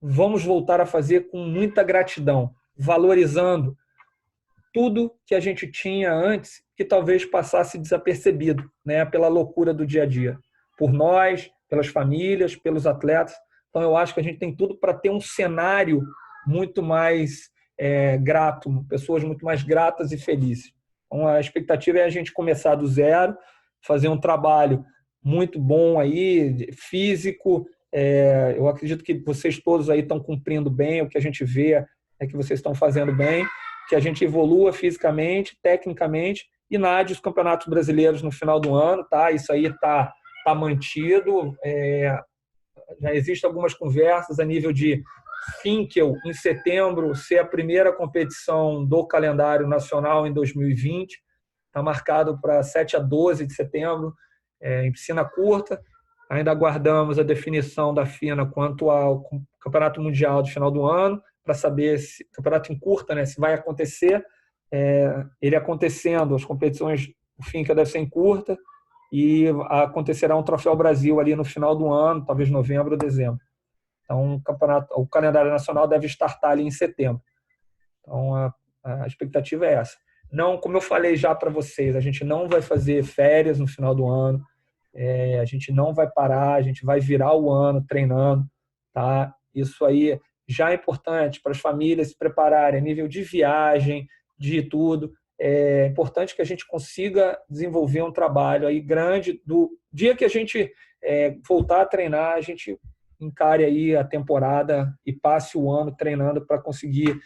vamos voltar a fazer com muita gratidão, valorizando tudo que a gente tinha antes, que talvez passasse desapercebido, né? Pela loucura do dia a dia, por nós, pelas famílias, pelos atletas. Então, eu acho que a gente tem tudo para ter um cenário muito mais grato, pessoas muito mais gratas e felizes. Então, a expectativa é a gente começar do zero, fazer um trabalho muito bom aí, físico. Eu acredito que vocês todos aí estão cumprindo bem, o que a gente vê é que vocês estão fazendo bem, que a gente evolua fisicamente, tecnicamente, e nade os campeonatos brasileiros no final do ano, tá? Isso aí tá mantido. Já existem algumas conversas a nível de Finkel, em setembro, ser a primeira competição do calendário nacional em 2020. Está marcado para 7 a 12 de setembro, em piscina curta. Ainda aguardamos a definição da FINA quanto ao Campeonato Mundial do final do ano, para saber se campeonato em curta, né, se vai acontecer. Ele acontecendo, as competições, o Finkel deve ser em curta, e acontecerá um Troféu Brasil ali no final do ano, talvez novembro ou dezembro. Então, o calendário nacional deve startar ali em setembro. Então, a expectativa é essa. Não, como eu falei já para vocês, a gente não vai fazer férias no final do ano, a gente não vai parar, a gente vai virar o ano treinando, tá? Isso aí já é importante para as famílias se prepararem a nível de viagem, de tudo. É importante que a gente consiga desenvolver um trabalho aí grande. Do dia que a gente voltar a treinar, a gente encare aí a temporada e passe o ano treinando para conseguir,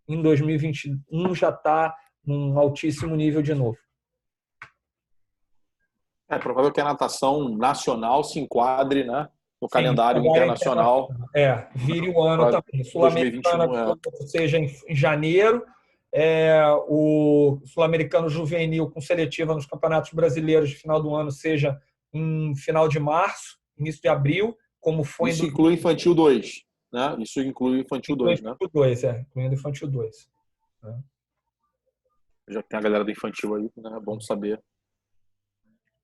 em 2021, já estar num altíssimo nível de novo. É provável que a natação nacional se enquadre, né, no Sim, calendário internacional. Vire o ano também. Sul-Americana, seja em janeiro, o Sul-Americano Juvenil com seletiva nos campeonatos brasileiros de final do ano seja em final de março, início de abril, como foi... Isso inclui Infantil 2, né? Isso inclui Infantil 2, né? Infantil 2, incluindo Infantil 2. Né? Já tem a galera do Infantil aí, né? É bom saber.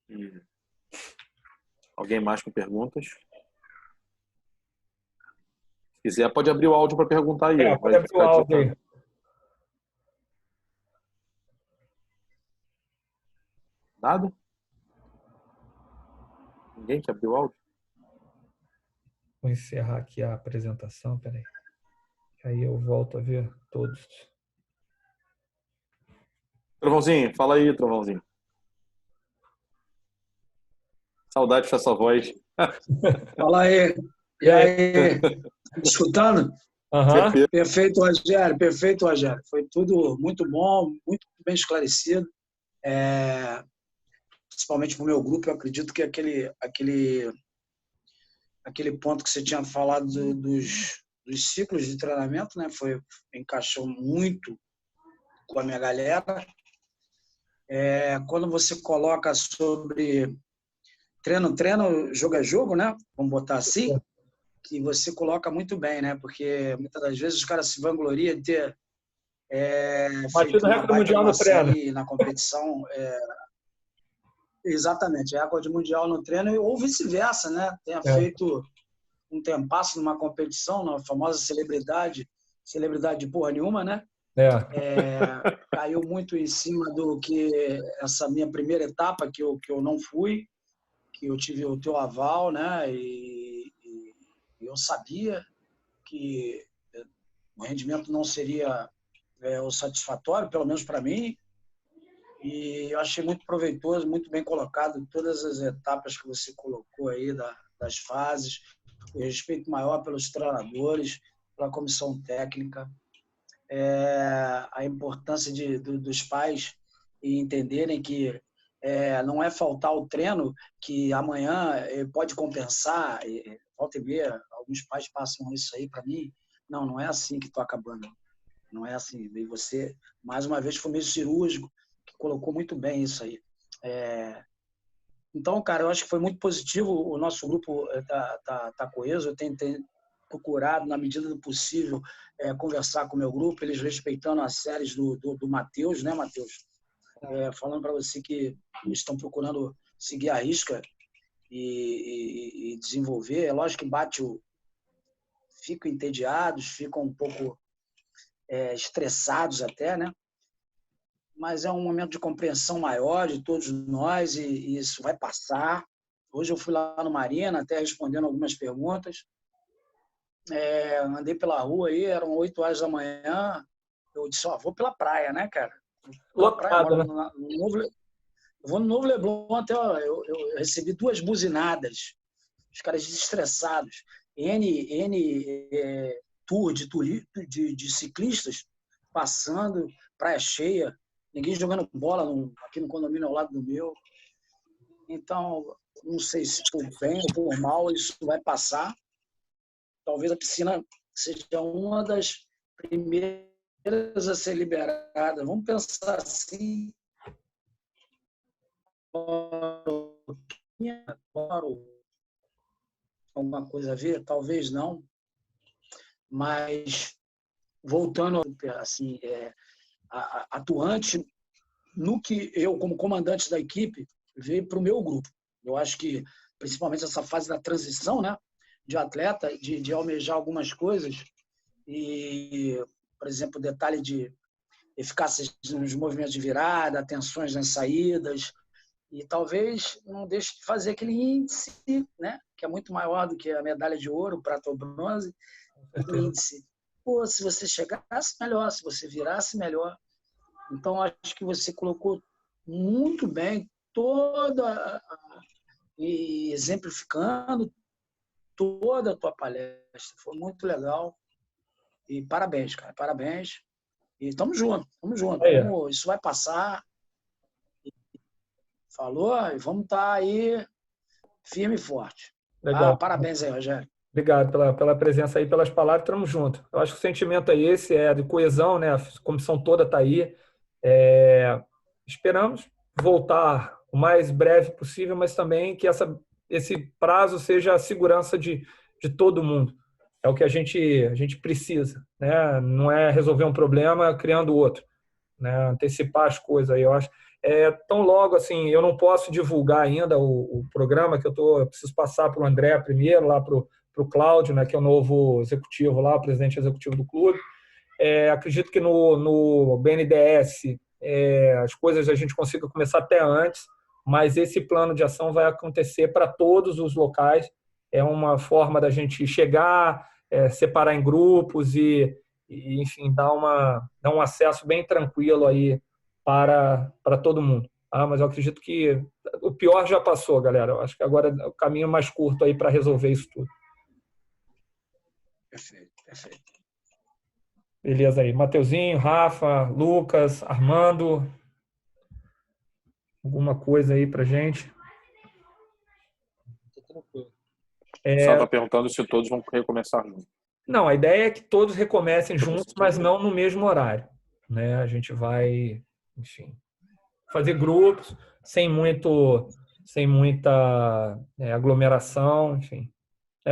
E... Alguém mais com perguntas? Se quiser, pode abrir o áudio para perguntar aí. Pode abrir o áudio aí. Nada? Ninguém quer abrir o áudio? Vou encerrar aqui a apresentação, peraí. Aí eu volto a ver todos. Trovãozinho, fala aí, Trovãozinho. Saudade dessa voz. Fala aí. E aí? Tá me escutando? Uhum. Perfeito, Rogério. Perfeito, Rogério. Foi tudo muito bom, muito bem esclarecido. Principalmente para o meu grupo, eu acredito que aquele ponto que você tinha falado dos ciclos de treinamento, né, encaixou muito com a minha galera. Quando você coloca sobre treino, jogo é jogo, né? Vamos botar assim, que você coloca muito bem, né? Porque muitas das vezes os caras se vangloriam de ter feito uma baita no treino na competição. Exatamente, recorde mundial no treino, ou vice-versa, né? Tenha feito um tempasso numa competição, na famosa celebridade de porra nenhuma, né? Caiu muito em cima do que essa minha primeira etapa, que eu não fui, que eu tive o teu aval, né? E eu sabia que o rendimento não seria o satisfatório, pelo menos para mim. E eu achei muito proveitoso, muito bem colocado todas as etapas que você colocou aí das fases, o respeito maior pelos treinadores, pela comissão técnica, a importância dos pais e entenderem que não é faltar o treino que amanhã pode compensar. Volta e meia, alguns pais passam isso aí para mim. Não é assim que toca a banda. Não é assim. E você, mais uma vez, foi meio cirúrgico, que colocou muito bem isso aí. Então, cara, eu acho que foi muito positivo. O nosso grupo tá coeso. Eu tenho procurado, na medida do possível, conversar com o meu grupo, eles respeitando as séries do Matheus, né, Matheus? Falando para você que eles estão procurando seguir a risca e desenvolver. É lógico que ficam entediados, ficam um pouco estressados até, né? Mas é um momento de compreensão maior de todos nós e isso vai passar. Hoje eu fui lá no Marina, até respondendo algumas perguntas. Andei pela rua aí, eram 8 horas da manhã. Eu disse, vou pela praia, né, cara? Lotado, né? Eu vou no Novo Leblon até. Eu recebi 2 buzinadas. Os caras desestressados. Tour de ciclistas passando, praia cheia, ninguém jogando bola aqui no condomínio ao lado do meu. Então, não sei se por bem ou por mal isso vai passar. Talvez a piscina seja uma das primeiras a ser liberada. Vamos pensar assim. Alguma coisa a ver? Talvez não. Mas, voltando assim, atuante no que eu, como comandante da equipe, veio para o meu grupo. Eu acho que, principalmente essa fase da transição, né, de atleta, de almejar algumas coisas, e, por exemplo, o detalhe de eficácia nos movimentos de virada, atenções nas saídas, e talvez não deixe de fazer aquele índice, né, que é muito maior do que a medalha de ouro, prata ou bronze, o índice. Pô, se você chegasse, melhor. Se você virasse, melhor. Então, acho que você colocou muito bem e exemplificando toda a tua palestra. Foi muito legal. E parabéns, cara. Parabéns. E estamos juntos, estamos juntos. Isso vai passar. Falou? E vamos estar aí firme e forte. Legal. Parabéns aí, Rogério. Obrigado pela presença aí, pelas palavras. Estamos juntos. Eu acho que o sentimento é esse, de coesão, né? A comissão toda está aí. Esperamos voltar o mais breve possível, mas também que esse prazo seja a segurança de todo mundo. É o que a gente precisa, né? Não é resolver um problema criando outro, né? Antecipar as coisas aí, eu acho. Tão logo assim, eu não posso divulgar ainda o programa que eu preciso passar para o André primeiro, lá para o Cláudio, né, que é o novo executivo lá, o presidente executivo do clube. Acredito que no BNDES as coisas a gente consiga começar até antes, mas esse plano de ação vai acontecer para todos os locais. É uma forma da gente chegar, separar em grupos e enfim, dar um acesso bem tranquilo aí para todo mundo. Mas eu acredito que o pior já passou, galera. Eu acho que agora é o caminho mais curto aí para resolver isso tudo. Perfeito, perfeito. Beleza aí. Mateuzinho, Rafa, Lucas, Armando. Alguma coisa aí pra gente? Estava perguntando se todos vão recomeçar juntos. Não, a ideia é que todos recomecem juntos, mas não no mesmo horário, né? A gente vai, enfim, fazer grupos sem muita aglomeração, enfim.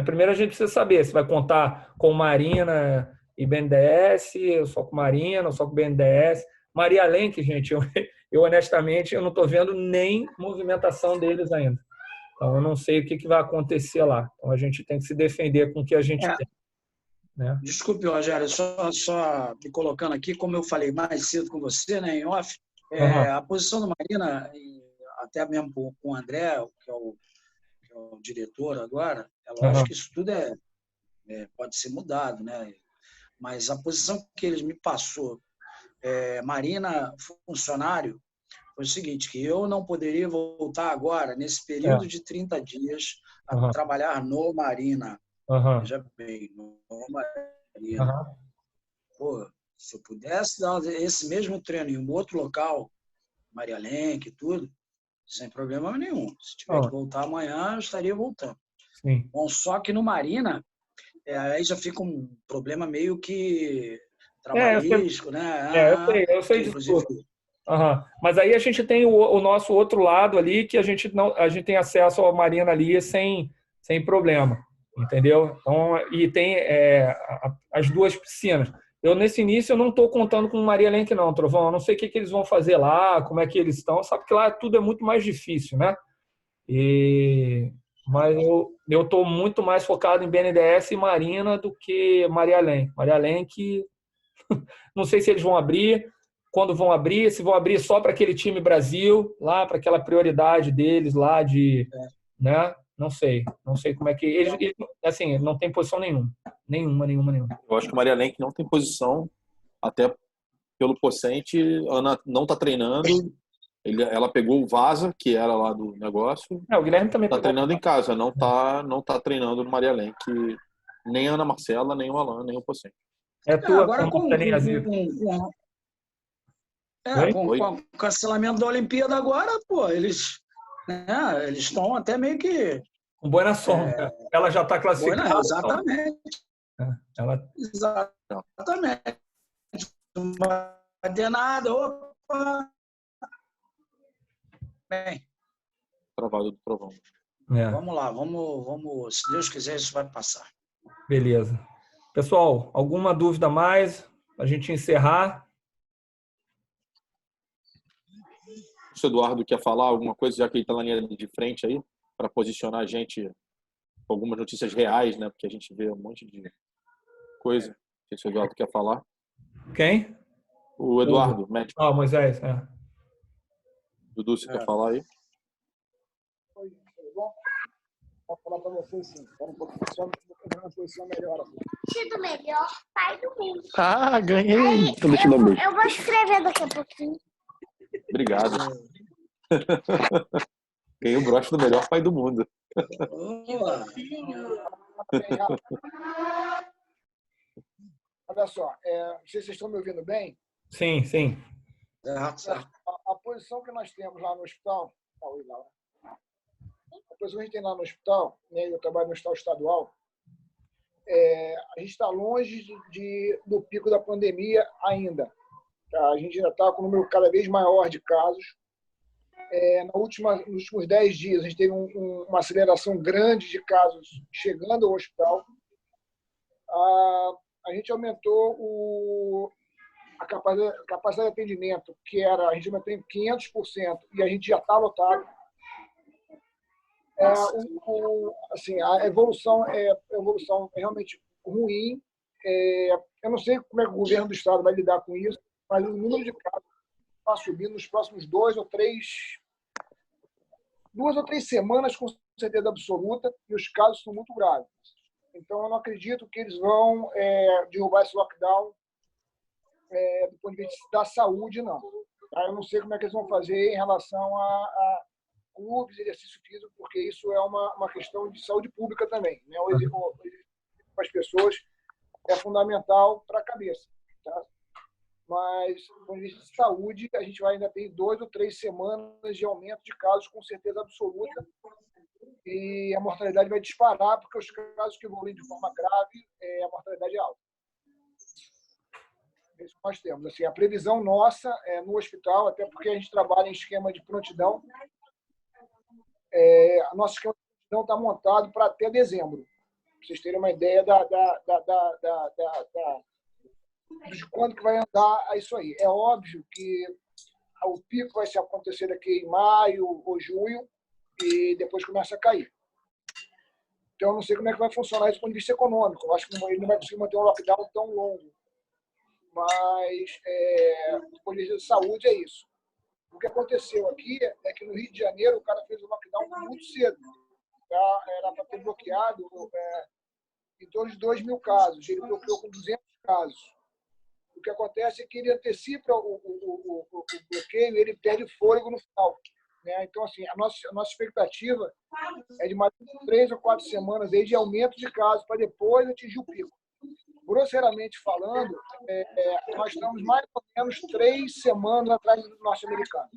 Primeiro a gente precisa saber se vai contar com Marina e BNDES, ou só com Marina, ou só com BNDES. Maria Lenk, gente, eu honestamente eu não estou vendo nem movimentação deles ainda. Então eu não sei o que vai acontecer lá. Então a gente tem que se defender com o que a gente tem. Né? Desculpe, Rogério, só me colocando aqui, como eu falei mais cedo com você, né, em off, a posição do Marina, até mesmo com o André, que é o diretor agora, é lógico que isso tudo pode ser mudado, né? Mas a posição que eles me passou, Marina funcionário, foi o seguinte, que eu não poderia voltar agora, nesse período de 30 dias, a trabalhar no Marina. Veja bem, no Marina. Pô, se eu pudesse dar esse mesmo treino em um outro local, Maria Lenk e tudo, sem problema nenhum. Se tiver que voltar amanhã, eu estaria voltando. Sim. Bom, só que no Marina, aí já fica um problema meio que trabalhístico, né? Eu sei disso tudo. Mas aí a gente tem o nosso outro lado ali, que a gente tem acesso à Marina ali sem problema, entendeu? Então, e tem as duas piscinas. Eu, nesse início, eu não estou contando com Maria Lenk, não, Trovão. Eu não sei o que eles vão fazer lá, como é que eles estão. Sabe que lá tudo é muito mais difícil, né? Mas eu estou muito mais focado em BNDES e Marina do que Maria Lenk. Maria Lenk, não sei se eles vão abrir, quando vão abrir, se vão abrir só para aquele time Brasil, lá para aquela prioridade deles lá né? Não sei como é que eles assim, não tem posição nenhuma. Eu acho que o Maria Lenk não tem posição, até pelo Pocente, Ana não está treinando. Ela pegou o Vaza, que era lá do negócio. O Guilherme também está treinando em casa, não tá treinando no Maria Lenk, nem a Ana Marcela, nem o Alan, nem o Pocente. Agora com o cancelamento da Olimpíada agora, pô, eles estão até meio que com boa sombra. Ela já está classificada. Exatamente. Exatamente. Não vai ter nada. Opa! Bem. Travado do Trovão. Vamos lá, vamos. Se Deus quiser, isso vai passar. Beleza. Pessoal, alguma dúvida mais? A gente encerrar? O Eduardo quer falar alguma coisa, já que ele está na linha de frente aí, para posicionar a gente com algumas notícias reais, né? Porque a gente vê um monte de coisa. O que o Eduardo quer falar? Quem? O Eduardo, médico. Moisés, Dudu, você quer falar aí? Oi, tudo bom? Vou falar para vocês sim. Vamos uma posição melhor. Do melhor pai do mundo. Ganhei! Eu vou escrever daqui a pouquinho. Obrigado. Ganhei o broche do melhor pai do mundo. Olha só, não sei se vocês estão me ouvindo bem. Sim. A posição que nós temos lá no hospital, a posição que a gente tem lá no hospital, né, eu trabalho no hospital estadual, a gente está longe do pico da pandemia ainda. Tá? A gente ainda está com um número cada vez maior de casos. Nos últimos 10 dias, a gente teve uma aceleração grande de casos chegando ao hospital. A gente aumentou a capacidade de atendimento, a gente aumentou em 500% e a gente já está lotado. Assim, a evolução é realmente ruim. Eu não sei como é que o governo do estado vai lidar com isso, mas o número de casos vai subir nos próximos 2 ou 3 semanas, com certeza absoluta, e os casos são muito graves. Então, eu não acredito que eles vão derrubar esse lockdown do ponto de vista da saúde, não. Tá? Eu não sei como é que eles vão fazer em relação a clubes, exercício físico, porque isso é uma questão de saúde pública também. Né? O exercício com as pessoas é fundamental para a cabeça. Tá? Mas, do ponto de vista de saúde, a gente vai ainda ter 2 ou 3 semanas de aumento de casos com certeza absoluta. E a mortalidade vai disparar, porque os casos que evoluem de forma grave, a mortalidade é alta. É isso que nós temos. Assim, a previsão nossa no hospital, até porque a gente trabalha em esquema de prontidão, a nossa esquema de prontidão está montado para até dezembro. Para vocês terem uma ideia de quando que vai andar isso aí. É óbvio que o pico vai se acontecer aqui em maio ou junho, e depois começa a cair. Então, eu não sei como é que vai funcionar isso do ponto de vista econômico. Eu acho que ele não vai conseguir manter um lockdown tão longo. Mas, do ponto de vista de saúde, é isso. O que aconteceu aqui é que no Rio de Janeiro o cara fez o lockdown muito cedo. Era para ter bloqueado em torno de 2.000 casos. Ele bloqueou com 200 casos. O que acontece é que ele antecipa o bloqueio e ele perde fôlego no final. Né? Então, assim, a nossa expectativa é de mais 3 ou 4 semanas aí de aumento de casos para depois atingir o pico. Grosseiramente falando, nós estamos mais ou menos 3 semanas atrás do norte-americano.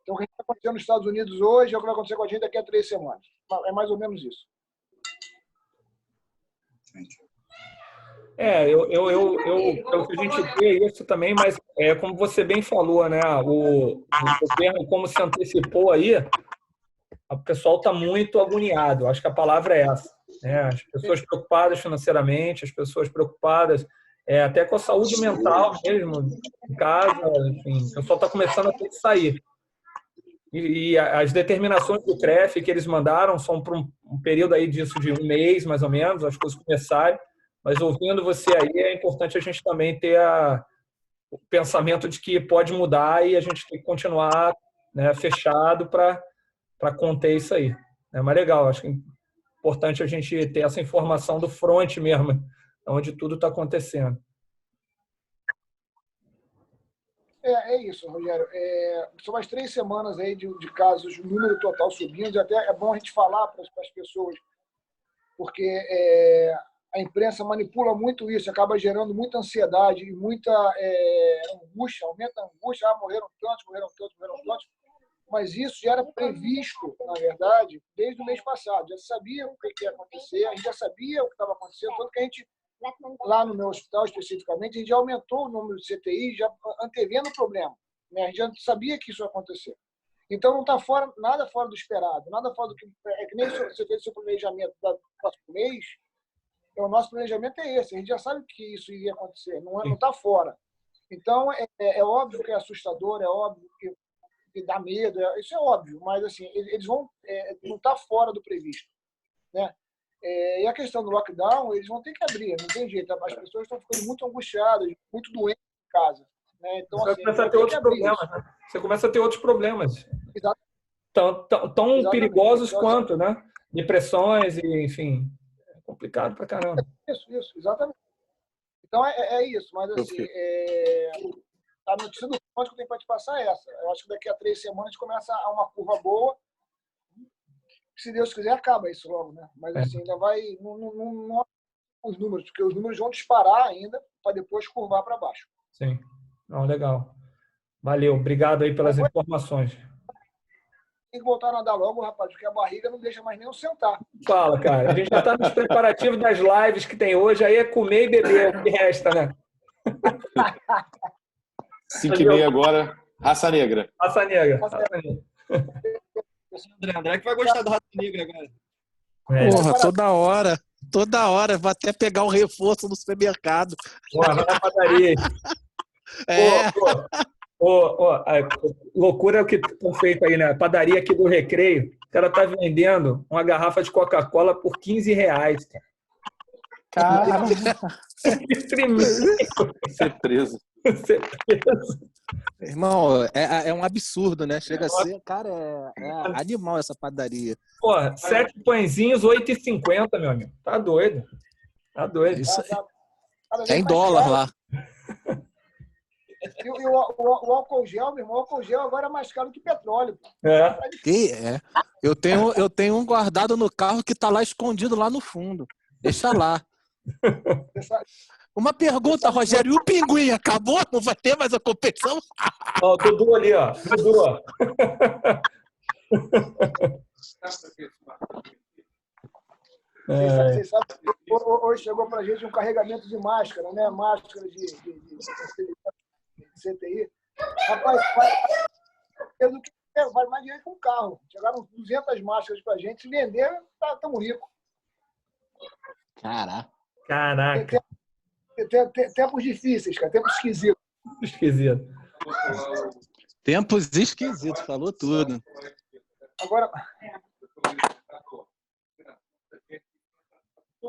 Então, o que está acontecendo nos Estados Unidos hoje é o que vai acontecer com a gente daqui a 3 semanas. É mais ou menos isso. Pelo que a gente vê isso também, mas como você bem falou, né? O governo, como se antecipou aí, o pessoal está muito agoniado. Acho que a palavra é essa. Né? As pessoas preocupadas financeiramente, as pessoas preocupadas até com a saúde mental mesmo, em casa, enfim, o pessoal está começando a ter que sair. E as determinações do CREF que eles mandaram são para um período aí disso de 1 mês, mais ou menos, as coisas começarem. Mas ouvindo você aí, é importante a gente também ter o pensamento de que pode mudar e a gente tem que continuar, né, fechado para conter isso aí. Mas legal, acho que é importante a gente ter essa informação do front mesmo, onde tudo está acontecendo. É isso, Rogério. São mais 3 semanas aí de casos, o número total subindo, e até é bom a gente falar para as pessoas, porque a imprensa manipula muito isso, acaba gerando muita ansiedade e muita angústia, aumenta a angústia, morreram tantos, mas isso já era previsto, na verdade, desde o mês passado. Já sabia o que ia acontecer, a gente já sabia o que estava acontecendo, tanto que a gente, lá no meu hospital especificamente, a gente já aumentou o número de CTI, já antevendo o problema. Né? A gente já sabia que isso ia acontecer. Então, não está nada fora do esperado, nada fora do que... É que nem você fez o seu planejamento do próximo mês. O nosso planejamento é esse, a gente já sabe que isso iria acontecer, não está fora. Então, é óbvio que é assustador, é óbvio que dá medo, isso é óbvio, mas assim, eles vão não está fora do previsto. Né? E a questão do lockdown, eles vão ter que abrir, não tem jeito, as pessoas estão ficando muito angustiadas, muito doentes em casa. Né? Então, você começa a ter outros problemas. Né? Você começa a ter outros problemas. Exato. Tão perigosos quanto, né? Depressões e, enfim... complicado pra caramba. Isso, exatamente. Então é isso, mas assim, a notícia do ponto que eu tenho para te passar é essa. Eu acho que daqui a 3 semanas a gente começa a uma curva boa. Se Deus quiser, acaba isso logo, né? Mas assim, ainda vai. Não os números, porque os números vão disparar ainda para depois curvar para baixo. Sim. Não, legal. Valeu, obrigado aí pelas informações. Tem que voltar a nadar logo, rapaz, porque a barriga não deixa mais nem eu sentar. Fala, cara. A gente já está nos preparativos das lives que tem hoje, aí é comer e beber, o que resta, né? 5h30 agora, Raça Negra. Raça Negra. André que vai gostar do Raça Negra agora. Porra, toda hora, vou até pegar um reforço no supermercado. Porra, vai na padaria. Loucura é o que estão feito aí, né? Padaria aqui do Recreio. O cara tá vendendo uma garrafa de Coca-Cola por R$15, cara. Caramba. Ser preso. Irmão, é um absurdo, né? Chega a ser, cara, é animal essa padaria. Porra, 7 pãezinhos, R$8,50, meu amigo. Tá doido. Tá doido. Isso é em dólar lá. E o álcool gel, meu irmão, o álcool gel agora é mais caro que petróleo. Eu tenho um guardado no carro que tá lá escondido lá no fundo. Deixa lá. Uma pergunta, Rogério, e o pinguim acabou? Não vai ter mais a competição? Ó, o Dudu ali, ó. Dudu, ó. Vocês sabem que hoje chegou pra gente um carregamento de máscara, né? Máscara de CTI. Rapaz, vale mais dinheiro que um carro. Chegaram 200 máscaras pra gente. Se vender, estamos ricos. Caraca. Tempos difíceis, cara. Tempos esquisitos. Esquisito. Tempos esquisitos, falou tudo. Agora,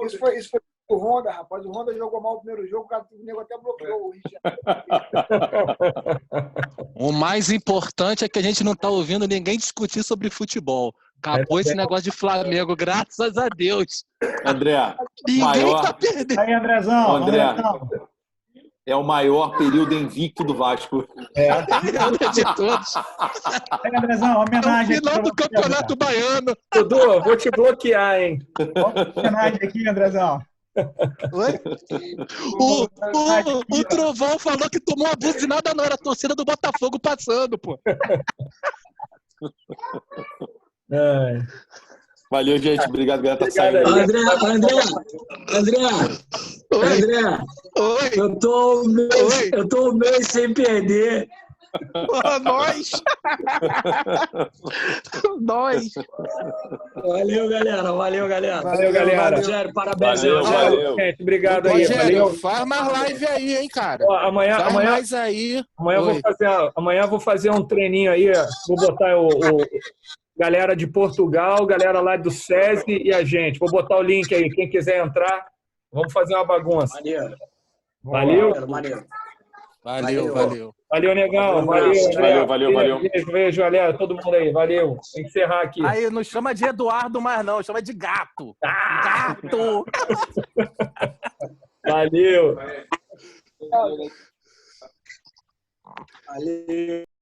isso foi o Honda, rapaz. O Honda jogou mal o primeiro jogo, o nego até bloqueou o Richard. O mais importante é que a gente não está ouvindo ninguém discutir sobre futebol. Acabou esse negócio de Flamengo, graças a Deus. André, Ninguém tá perdendo. Aí, Andrezão. André, é o maior período invicto do Vasco. De todos. Aí, Andrezão, homenagem. É o final do Campeonato Baiano. Dudu, eu vou te bloquear, hein? Homenagem aqui, Andrezão. Oi? O Trovão falou que tomou uma buzinada, não. Era a torcida do Botafogo passando, pô. É. Valeu, gente. Obrigado, galera. Tá Obrigado saindo. aí. André, Oi. eu tô um mês sem perder. Nós. Nós. Valeu, galera. Valeu, galera. Rogério, parabéns. Valeu. Gente, obrigado aí. Rogério, Valeu. faz mais live aí, hein, cara. Ó, amanhã mais aí. eu vou fazer um treininho aí. Vou botar o galera de Portugal, galera lá do SESI e a gente. Vou botar o link aí. Quem quiser entrar, vamos fazer uma bagunça. Maneiro. Valeu? Valeu. Valeu, negão. Valeu, André. Valeu. Beijo, galera. Todo mundo aí. Valeu. Tem que encerrar aqui. Aí, não chama de Eduardo mais, não. Chama de Gato. Gato. Valeu. Valeu.